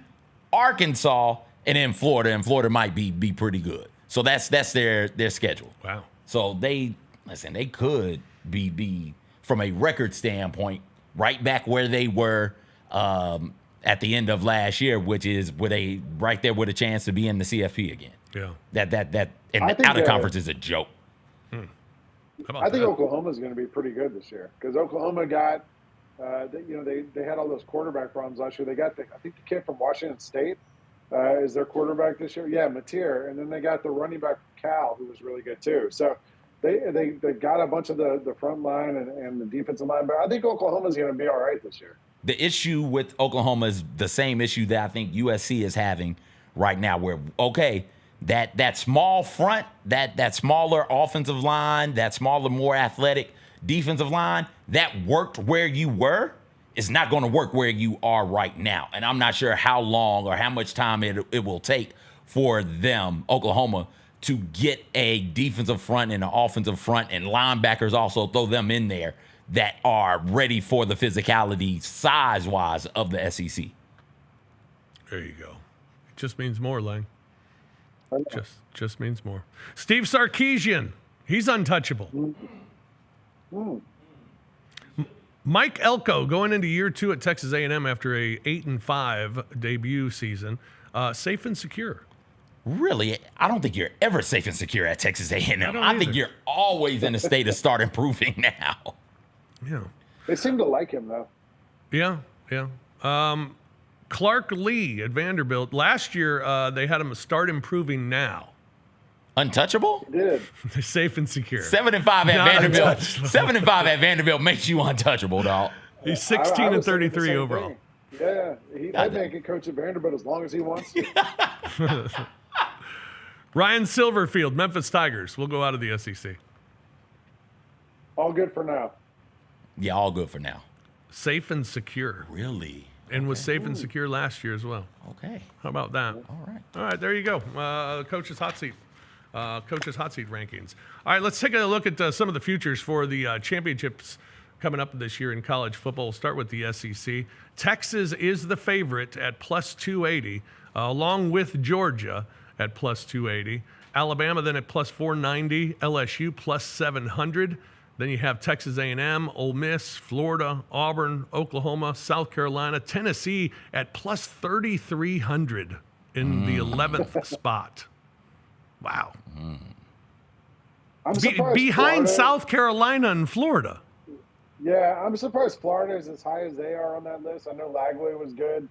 Arkansas, and then Florida, and Florida might be pretty good. So that's their schedule. Wow. So they could be from a record standpoint right back where they were at the end of last year, which is right there with a chance to be in the CFP again. Yeah. That and the out of conference is a joke. I think Oklahoma's going to be pretty good this year because Oklahoma got, they had all those quarterback problems last year. They got I think the kid from Washington State is their quarterback this year. Yeah, Mateer, and then they got the running back Cal, who was really good too. So they got a bunch of the front line and the defensive line, but I think Oklahoma's going to be all right this year. The issue with Oklahoma is the same issue that I think USC is having right now, where that small front, that smaller offensive line, that smaller, more athletic defensive line, that worked where you were, is not going to work where you are right now. And I'm not sure how long or how much time it will take for them, Oklahoma, to get a defensive front and an offensive front and linebackers also, throw them in there, that are ready for the physicality size-wise of the SEC. There you go. It just means more, Lang. Just means more. Steve Sarkisian, he's untouchable. Mike Elko going into year 2 at Texas A&M after a 8-5 debut season, safe and secure. Really, I don't think you're ever safe and secure at Texas A&M. I think you're always in a state of start improving now. Yeah, they seem to like him though. Yeah. Clark Lee at Vanderbilt. Last year, they had him start improving now. Untouchable? He did. They're safe and secure. 7-5 at Vanderbilt. 7-5 at Vanderbilt makes you untouchable, dog. He's 16 and 33 overall. Thing. Yeah, he'd make a coach at Vanderbilt as long as he wants to. Ryan Silverfield, Memphis Tigers. We'll go out of the SEC. All good for now. Yeah, all good for now. Safe and secure. Really? And was safe and secure last year as well. Okay. How about that? All right, there you go. Coach's Hot Seat. Coach's Hot Seat rankings. All right, let's take a look at some of the futures for the championships coming up this year in college football. We'll start with the SEC. Texas is the favorite at plus 280, along with Georgia at plus 280. Alabama then at plus 490. LSU plus 700. Then you have Texas A&M, Ole Miss, Florida, Auburn, Oklahoma, South Carolina, Tennessee at plus 3,300 in the 11th spot. Wow. I'm surprised behind Florida, South Carolina and Florida. Yeah, I'm surprised Florida is as high as they are on that list. I know Lagway was good.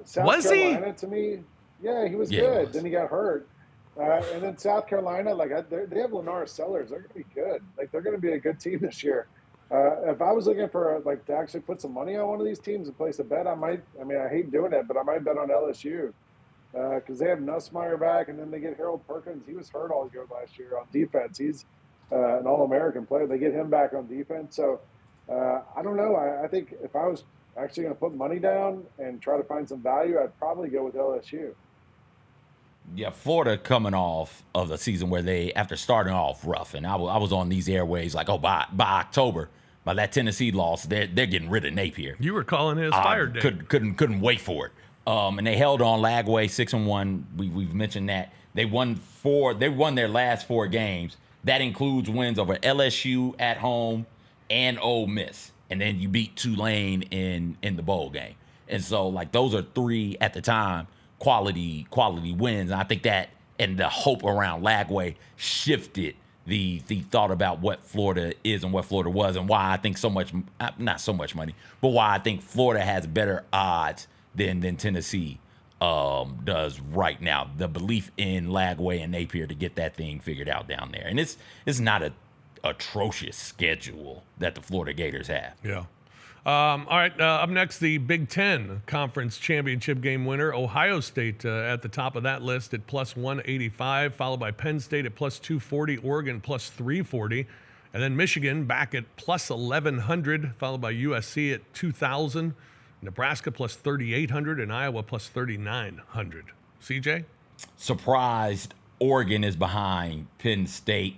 South Carolina, to me, yeah, he was good. Then he got hurt. And then South Carolina, they have Lennar Sellers. They're going to be good. They're going to be a good team this year. If I was looking for to actually put some money on one of these teams and place a bet, I might. I mean, I hate doing it, but I might bet on LSU because they have Nussmeier back, and then they get Harold Perkins. He was hurt all year last year on defense. He's an All-American player. They get him back on defense. So I don't know. I think if I was actually going to put money down and try to find some value, I'd probably go with LSU. Yeah, Florida coming off of the season where they, after starting off rough, and I was on these airways by October, by that Tennessee loss, they're getting rid of Napier. You were calling his fired day. Couldn't wait for it. And they held on Lagway 6-1. We've mentioned that they won their last 4 games. That includes wins over LSU at home and Ole Miss, and then you beat Tulane in the bowl game. And so those are 3 at the time. Quality wins. And I think that and the hope around Lagway shifted the thought about what Florida is and what Florida was and why I think not so much money, but why I think Florida has better odds than Tennessee does right now. The belief in Lagway and Napier to get that thing figured out down there. And it's not an atrocious schedule that the Florida Gators have. Yeah. All right, up next, the Big Ten Conference Championship game winner, Ohio State at the top of that list at plus 185, followed by Penn State at plus 240, Oregon plus 340, And then Michigan back at plus 1,100, followed by USC at 2,000, Nebraska plus 3,800, and Iowa plus 3,900. CJ? Surprised Oregon is behind Penn State.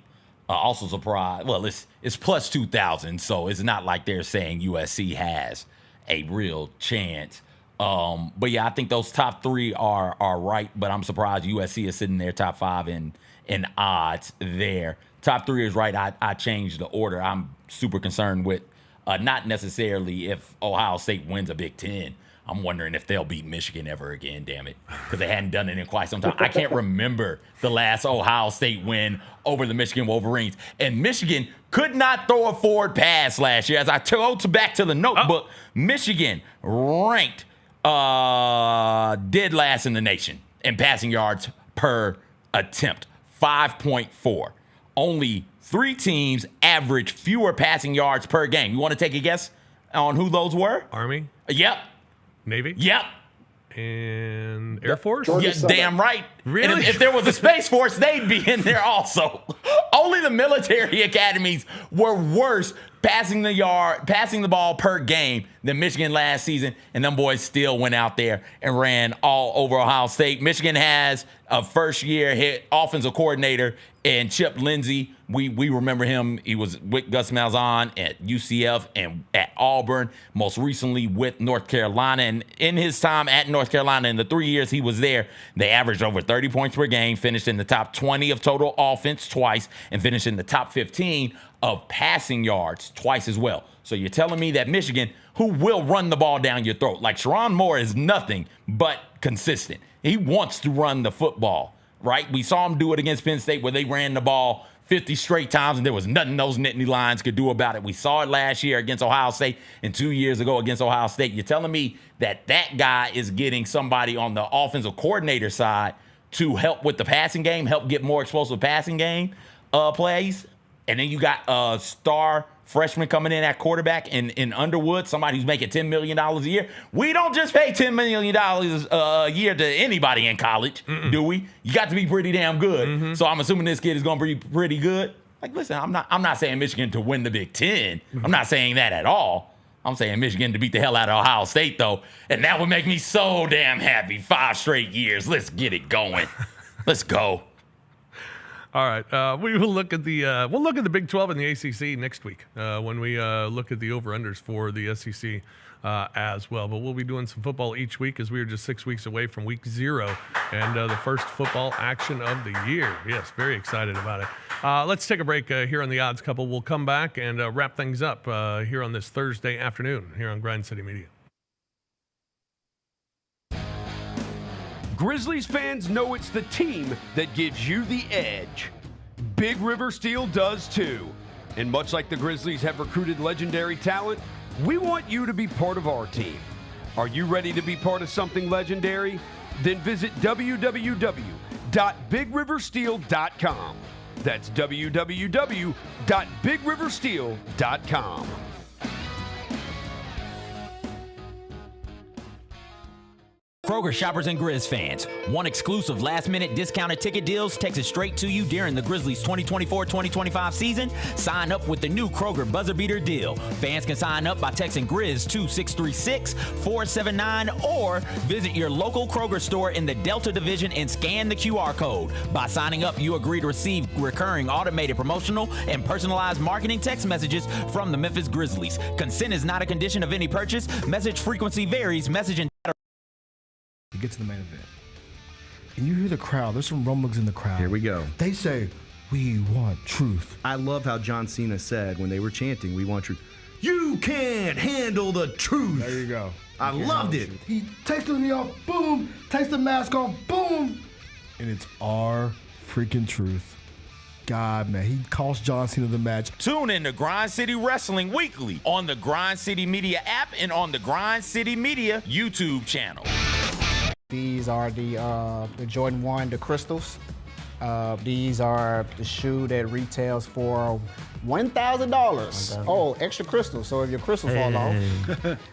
Also surprised. Well, it's plus 2,000, so it's not like they're saying USC has a real chance. But yeah, I think those top three are right, but I'm surprised USC is sitting there top 5 in odds there. Top 3 is right. I changed the order. I'm super concerned with not necessarily if Ohio State wins a Big Ten. I'm wondering if they'll beat Michigan ever again, damn it, because they hadn't done it in quite some time. I can't remember the last Ohio State win over the Michigan Wolverines. And Michigan could not throw a forward pass last year. As I go back to the notebook, Michigan ranked dead last in the nation in passing yards per attempt, 5.4. Only 3 teams average fewer passing yards per game. You want to take a guess on who those were? Army? Yep. Navy? Yep. And Air Force? Yeah, damn right. Really? And if there was a Space Force, they'd be in there also. Only the military academies were worse passing the ball per game than Michigan last season, and them boys still went out there and ran all over Ohio State. Michigan has a first-year head offensive coordinator and Chip Lindsey. We remember him. He was with Gus Malzahn at UCF and at Auburn, most recently with North Carolina. And in his time at North Carolina, in the 3 years he was there, they averaged over 30 points per game, finished in the top 20 of total offense twice, and finished in the top 15 of passing yards twice as well. So you're telling me that Michigan, who will run the ball down your throat, like Sharon Moore is nothing but consistent. He wants to run the football, right? We saw him do it against Penn State where they ran the ball 50 straight times, and there was nothing those Nittany Lions could do about it. We saw it last year against Ohio State and 2 years ago against Ohio State. You're telling me that guy is getting somebody on the offensive coordinator side to help with the passing game, help get more explosive passing game plays? And then you got a star freshman coming in at quarterback in Underwood, somebody who's making $10 million a year. We don't just pay $10 million a year to anybody in college, do we? You got to be pretty damn good. So I'm assuming this kid is going to be pretty good. Like, listen, I'm not saying Michigan to win the Big Ten. I'm not saying that at all. I'm saying Michigan to beat the hell out of Ohio State, though. And that would make me so damn happy. 5 straight years. Let's get it going. Let's go. All right, we will look at the Big 12 and the ACC next week when we look at the over-unders for the SEC as well. But we'll be doing some football each week as we are just 6 weeks away from week 0 and the first football action of the year. Yes, very excited about it. Let's take a break here on the Odds Couple. We'll come back and wrap things up here on this Thursday afternoon here on Grind City Media. Grizzlies fans know it's the team that gives you the edge. Big River Steel does too. And much like the Grizzlies have recruited legendary talent, we want you to be part of our team. Are you ready to be part of something legendary? Then visit www.bigriversteel.com. That's www.bigriversteel.com. Kroger shoppers and Grizz fans, want exclusive last-minute discounted ticket deals texted straight to you during the Grizzlies 2024-2025 season? Sign up with the new Kroger Buzzer Beater deal. Fans can sign up by texting Grizz to 636-479 or visit your local Kroger store in the Delta Division and scan the QR code. By signing up, you agree to receive recurring automated promotional and personalized marketing text messages from the Memphis Grizzlies. Consent is not a condition of any purchase. Message frequency varies. Message and You get to the main event, and you hear the crowd. There's some rumblings in the crowd. Here we go. They say, "We want truth." I love how John Cena said when they were chanting, "We want truth." You can't handle the truth. There you go. I loved it. He takes the knee off, boom. Takes the mask off, boom. And it's our freaking truth. God, man, he cost John Cena the match. Tune in to Grind City Wrestling weekly on the Grind City Media app and on the Grind City Media YouTube channel. These are the Jordan 1, the crystals. These are the shoe that retails for $1,000. Oh, extra crystals. So if your crystals fall off,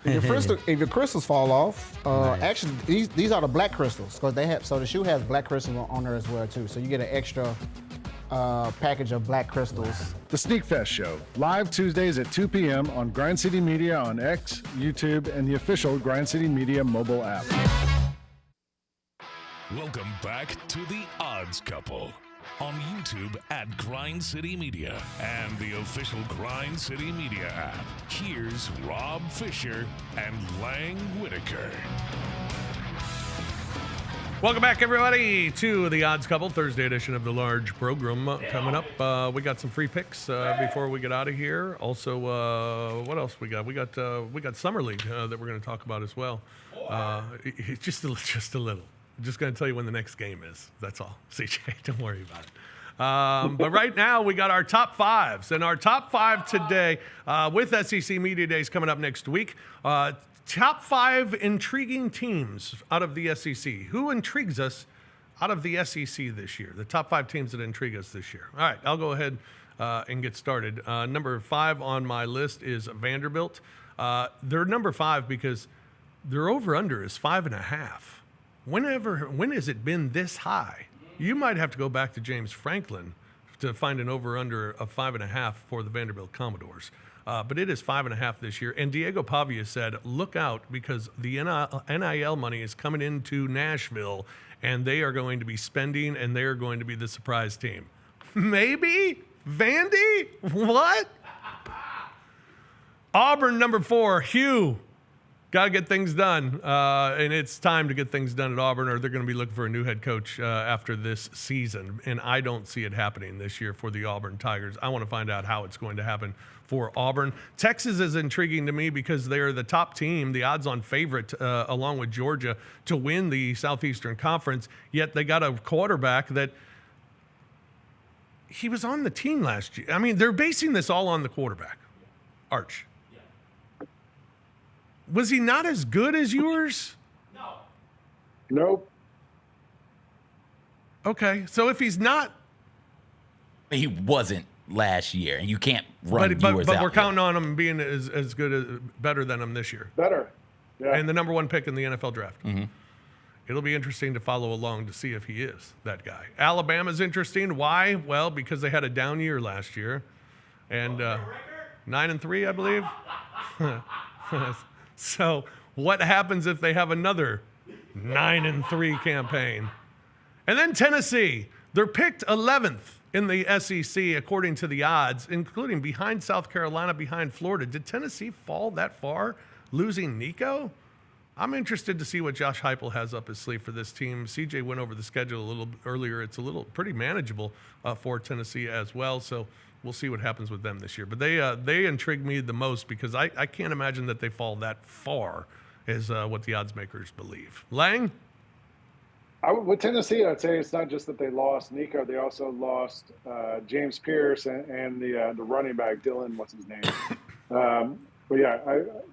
if your crystals fall off, actually these are the black crystals because they have. So the shoe has black crystals on there as well too. So you get an extra package of black crystals. The Sneak Fest Show, live Tuesdays at 2 p.m. on Grind City Media on X, YouTube, and the official Grind City Media mobile app. Welcome back to The Odds Couple on YouTube at Grind City Media and the official Grind City Media app. Here's Rob Fisher and Lang Whitaker. Welcome back, everybody, to the Odds Couple Thursday edition of the large program. Coming up, we got some free picks before we get out of here. Also, what else we got? We got Summer League that we're going to talk about as well. Just a little. I'm just going to tell you when the next game is. That's all. CJ, don't worry about it. But right now, we got our top fives. And our top five today, with SEC Media Days coming up next week, top five intriguing teams out of the SEC. Who intrigues us out of the SEC this year? The top five teams that intrigue us this year. All right, I'll go ahead and get started. Number 5 on my list is Vanderbilt. They're number 5 because their over-under is 5.5. When has it been this high? You might have to go back to James Franklin to find an over-under of 5.5 for the Vanderbilt Commodores. But it is 5.5 this year. And Diego Pavia said, look out because the NIL money is coming into Nashville and they are going to be spending and they're going to be the surprise team. Maybe? Vandy? What? Auburn, number 4, Hugh. Got to get things done, and it's time to get things done at Auburn, or they're going to be looking for a new head coach after this season, and I don't see it happening this year for the Auburn Tigers. I want to find out how it's going to happen for Auburn. Texas is intriguing to me because they're the top team, the odds-on favorite, along with Georgia, to win the Southeastern Conference, yet they got a quarterback that he was on the team last year. I mean, they're basing this all on the quarterback, Arch. Was he not as good as yours? No. Nope. Okay, so if he's not, he wasn't last year, and you can't run but yours we're out counting on him being as good, better than him this year. Better. Yeah. And the number 1 pick in the NFL draft. Mm-hmm. It'll be interesting to follow along to see if he is that guy. Alabama's interesting. Why? Well, because they had a down year last year, and 9-3, I believe. So what happens if they have another 9-3 campaign? And then Tennessee, they're picked 11th in the SEC according to the odds, including behind South Carolina, behind Florida. Did Tennessee fall that far, losing Nico? I'm interested to see what Josh Heupel has up his sleeve for this team. CJ went over the schedule a little earlier. It's pretty manageable for Tennessee as well. So we'll see what happens with them this year. But they intrigue me the most because I can't imagine that they fall that far as what the odds makers believe. Lang? With Tennessee, I'd say it's not just that they lost Nico. They also lost James Pierce and the running back, Dylan, what's his name? But yeah,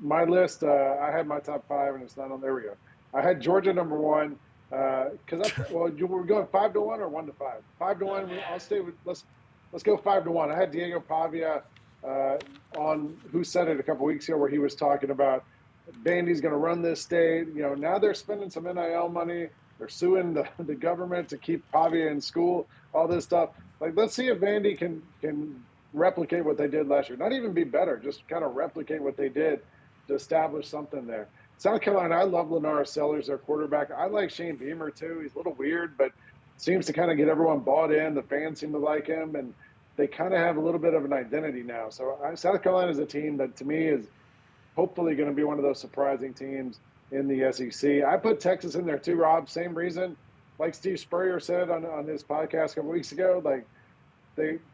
my list, I had my top 5, and it's not on. There we go. I had Georgia number 1 because we're going 5-1 or 1-5. 5-1. I'll stay with let's go 5-1. I had Diego Pavia on who said it a couple weeks ago where he was talking about Vandy's going to run this state. You know, now they're spending some NIL money. They're suing the government to keep Pavia in school. All this stuff. Like, let's see if Vandy can replicate what they did last year. Not even be better, just kind of replicate what they did to establish something there. South Carolina, I love Lenara Sellers, their quarterback. I like Shane Beamer too. He's a little weird, but seems to kind of get everyone bought in. The fans seem to like him, and they kind of have a little bit of an identity now. So South Carolina is a team that, to me, is hopefully going to be one of those surprising teams in the SEC. I put Texas in there too, Rob. Same reason. Like Steve Spurrier said on his podcast a couple weeks ago, like,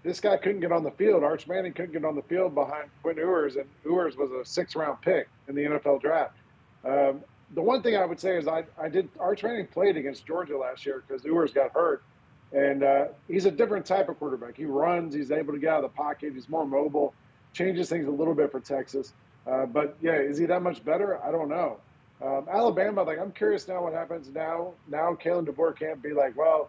this guy couldn't get on the field. Arch Manning couldn't get on the field behind Quinn Ewers, and Ewers was a 6th-round pick in the NFL draft. The one thing I would say is Arch Manning played against Georgia last year because Ewers got hurt, and he's a different type of quarterback. He runs. He's able to get out of the pocket. He's more mobile. Changes things a little bit for Texas. But, yeah, is he that much better? I don't know. Alabama, like, I'm curious now what happens now. Now Kalen DeBoer can't be like, well,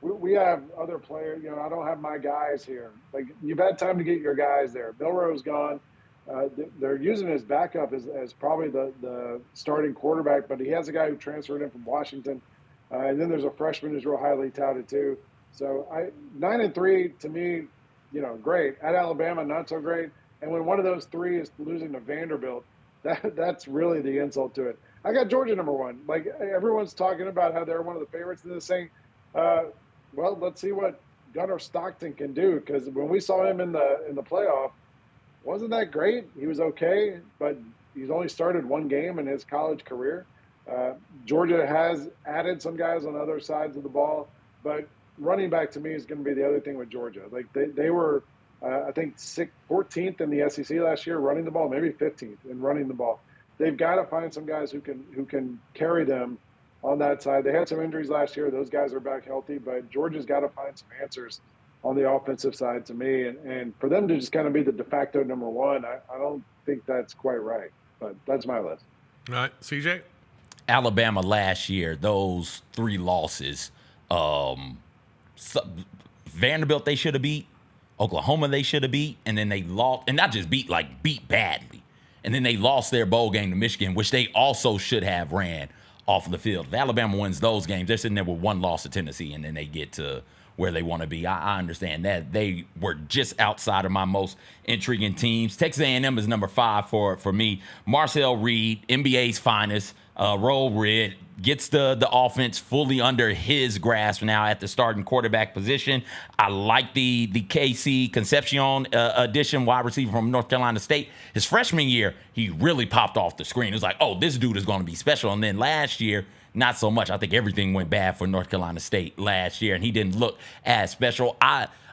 we have other players. You know, I don't have my guys here. Like, you've had time to get your guys there. Milrow's gone. They're using his backup as probably the starting quarterback, but he has a guy who transferred in from Washington. And then there's a freshman who's real highly touted too. So 9-3 to me, great. At Alabama, not so great. And when one of those three is losing to Vanderbilt, that's really the insult to it. I got Georgia number one. Like, everyone's talking about how they're one of the favorites in this thing. Well, let's see what Gunnar Stockton can do, because when we saw him in the playoff, wasn't that great? He was okay, but he's only started one game in his college career. Georgia has added some guys on other sides of the ball, but running back to me is going to be the other thing with Georgia. Like, they were, I think, 14th in the SEC last year running the ball, maybe 15th in running the ball. They've got to find some guys who can carry them on that side. They had some injuries last year. Those guys are back healthy, but Georgia's got to find some answers on the offensive side to me. And for them to just kind of be the de facto number one, I don't think that's quite right. But that's my list. All right, CJ? Alabama last year, those 3 losses, Vanderbilt they should have beat, Oklahoma they should have beat, and then they lost, and not just beat badly. And then they lost their bowl game to Michigan, which they also should have ran off of the field. If Alabama wins those games, they're sitting there with 1 loss to Tennessee, and then they get to where they want to be. I understand that. They were just outside of my most intriguing teams. Texas A&M is number 5 for me. Marcel Reed, NBA's finest, Roll Red, gets the offense fully under his grasp now at the starting quarterback position. I like the KC Concepcion addition, wide receiver from North Carolina State. His freshman year, he really popped off the screen. It was like, oh, this dude is going to be special. And then last year, not so much. I think everything went bad for North Carolina State last year, and he didn't look as special.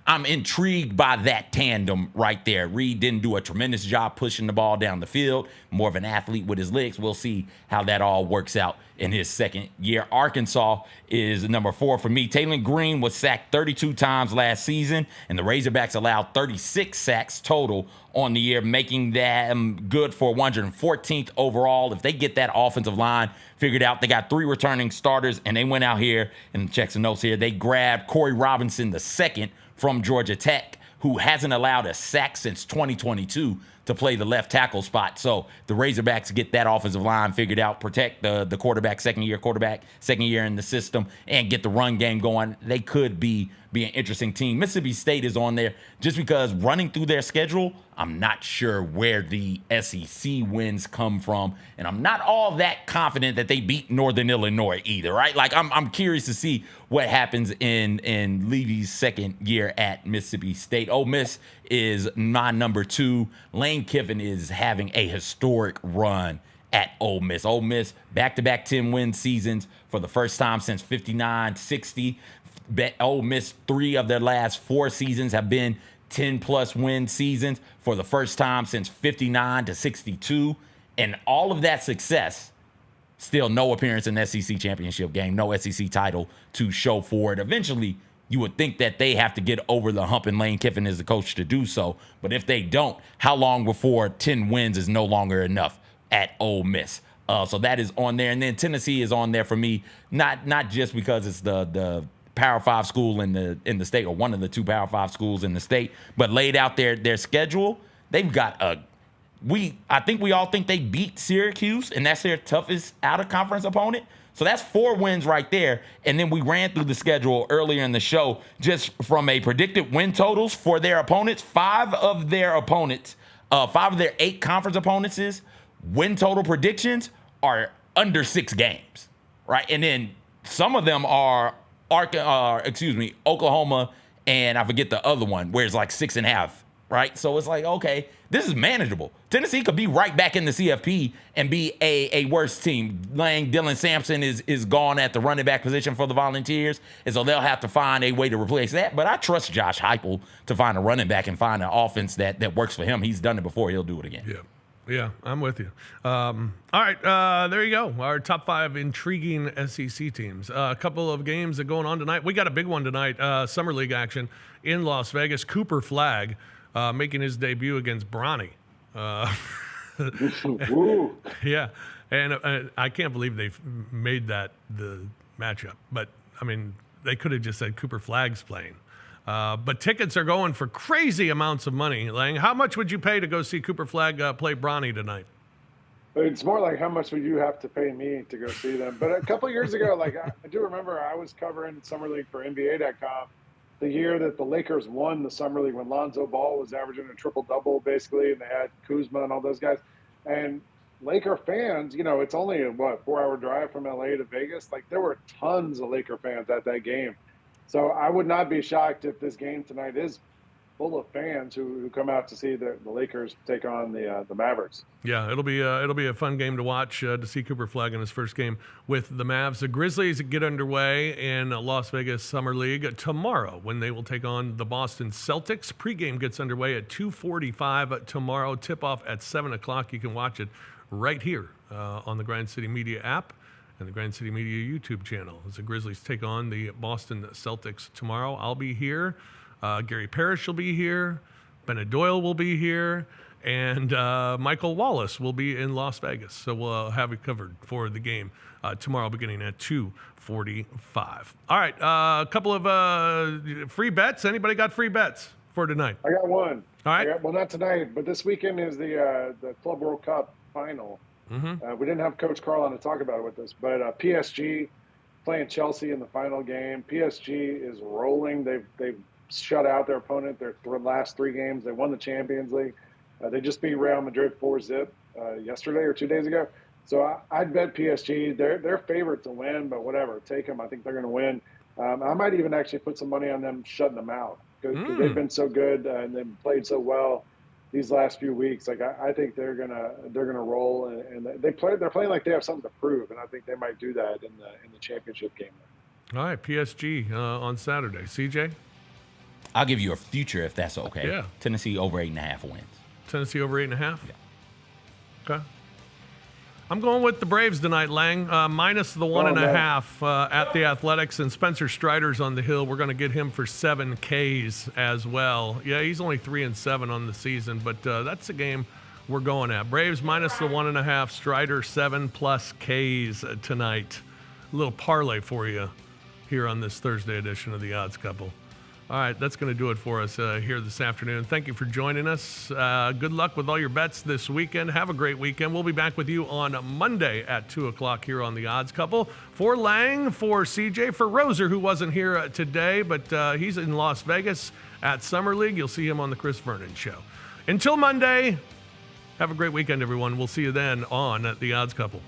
I'm intrigued by that tandem right there. Reed didn't do a tremendous job pushing the ball down the field, more of an athlete with his legs. We'll see how that all works out in his second year. Arkansas is number 4 for me. Taylor Green was sacked 32 times last season, and the Razorbacks allowed 36 sacks total on the year, making them good for 114th overall. If they get that offensive line figured out, they got 3 returning starters, and they went out here, and checks and notes here, they grabbed Corey Robinson II from Georgia Tech, who hasn't allowed a sack since 2022 to play the left tackle spot. So the Razorbacks get that offensive line figured out, protect the quarterback, second year in the system, and get the run game going. They could be an interesting team. Mississippi State is on there just because running through their schedule, I'm not sure where the SEC wins come from, and I'm not all that confident that they beat Northern Illinois either, right? Like, I'm curious to see what happens in Levy's second year at Mississippi State. Ole Miss is my number 2. Lane Kiffin is having a historic run at Ole Miss. Ole Miss, back-to-back 10-win seasons for the first time since 59-60. Ole Miss, 3 of their last 4 seasons have been 10-plus win seasons for the first time since 59-62. And all of that success, still no appearance in the SEC championship game, no SEC title to show for it. Eventually, you would think that they have to get over the hump, and Lane Kiffin is the coach to do so. But if they don't, how long before 10 wins is no longer enough at Ole Miss? So that is on there. And then Tennessee is on there for me, not just because it's the Power 5 school in the state, or one of the 2 Power 5 schools in the state, but laid out their schedule. They've got I think we all think they beat Syracuse, and that's their toughest out-of-conference opponent. So that's 4 wins right there. And then we ran through the schedule earlier in the show just from a predicted win totals for their opponents. 5 of their 8 conference opponents' win total predictions are under 6 games, right? And then some of them are Oklahoma, and I forget the other one, where it's like 6.5, right? So it's like, okay, this is manageable. Tennessee could be right back in the CFP and be a worse team. Dylan Sampson is gone at the running back position for the Volunteers, and so they'll have to find a way to replace that. But I trust Josh Heupel to find a running back and find an offense that works for him. He's done it before. He'll do it again. Yeah, I'm with you. All right, there you go. Our top 5 intriguing SEC teams. A couple of games that are going on tonight. We got a big one tonight, Summer League action in Las Vegas. Cooper Flagg making his debut against Bronny. Yeah, and I can't believe they've made that the matchup. But, I mean, they could have just said Cooper Flagg's playing. But tickets are going for crazy amounts of money. Lang, how much would you pay to go see Cooper Flagg play Bronny tonight? It's more like how much would you have to pay me to go see them? But a couple years ago, like I do remember I was covering Summer League for NBA.com, the year that the Lakers won the Summer League when Lonzo Ball was averaging a triple-double basically, and they had Kuzma and all those guys. And Laker fans, it's only a 4-hour drive from LA to Vegas. Like, there were tons of Laker fans at that game. So I would not be shocked if this game tonight is full of fans who come out to see the Lakers take on the Mavericks. Yeah, it'll be a fun game to watch, to see Cooper Flagg in his first game with the Mavs. The Grizzlies get underway in Las Vegas Summer League tomorrow when they will take on the Boston Celtics. Pregame gets underway at 2:45 tomorrow. Tip-off at 7 o'clock. You can watch it right here on the Grind City Media app and the Grind City Media YouTube channel as the Grizzlies take on the Boston Celtics tomorrow. I'll be here. Gary Parrish will be here. Bennett Doyle will be here. And Michael Wallace will be in Las Vegas. So we'll have it covered for the game tomorrow beginning at 2:45. All right, a couple of free bets. Anybody got free bets for tonight? I got one. All right. Well, not tonight, but this weekend is the Club World Cup final. Mm-hmm. We didn't have Coach Carl on to talk about it with us, but PSG playing Chelsea in the final game. PSG is rolling. They've shut out their opponent their last 3 games. They won the Champions League. They just beat Real Madrid 4-0 yesterday or 2 days ago. So I'd bet PSG. They're favorite to win, but whatever, take them. I think they're going to win. I might even actually put some money on them shutting them out because they've been so good and they've played so well these last few weeks. Like I think they're gonna roll and they're playing like they have something to prove, and I think they might do that in the championship game. All right, PSG on Saturday. CJ? I'll give you a future if that's okay. Yeah. Tennessee over 8.5 wins. Tennessee over 8.5? Yeah. Okay. I'm going with the Braves tonight, Lang. Minus the 1.5 at the Athletics, and Spencer Strider's on the hill. We're going to get him for 7 Ks as well. Yeah, he's only 3-7 on the season, but that's the game we're going at. Braves minus the 1.5, Strider 7+ Ks tonight. A little parlay for you here on this Thursday edition of the Odds Couple. All right, that's going to do it for us here this afternoon. Thank you for joining us. Good luck with all your bets this weekend. Have a great weekend. We'll be back with you on Monday at 2 o'clock here on The Odds Couple. For Lang, for CJ, for Roser, who wasn't here today, but he's in Las Vegas at Summer League. You'll see him on The Chris Vernon Show. Until Monday, have a great weekend, everyone. We'll see you then on The Odds Couple.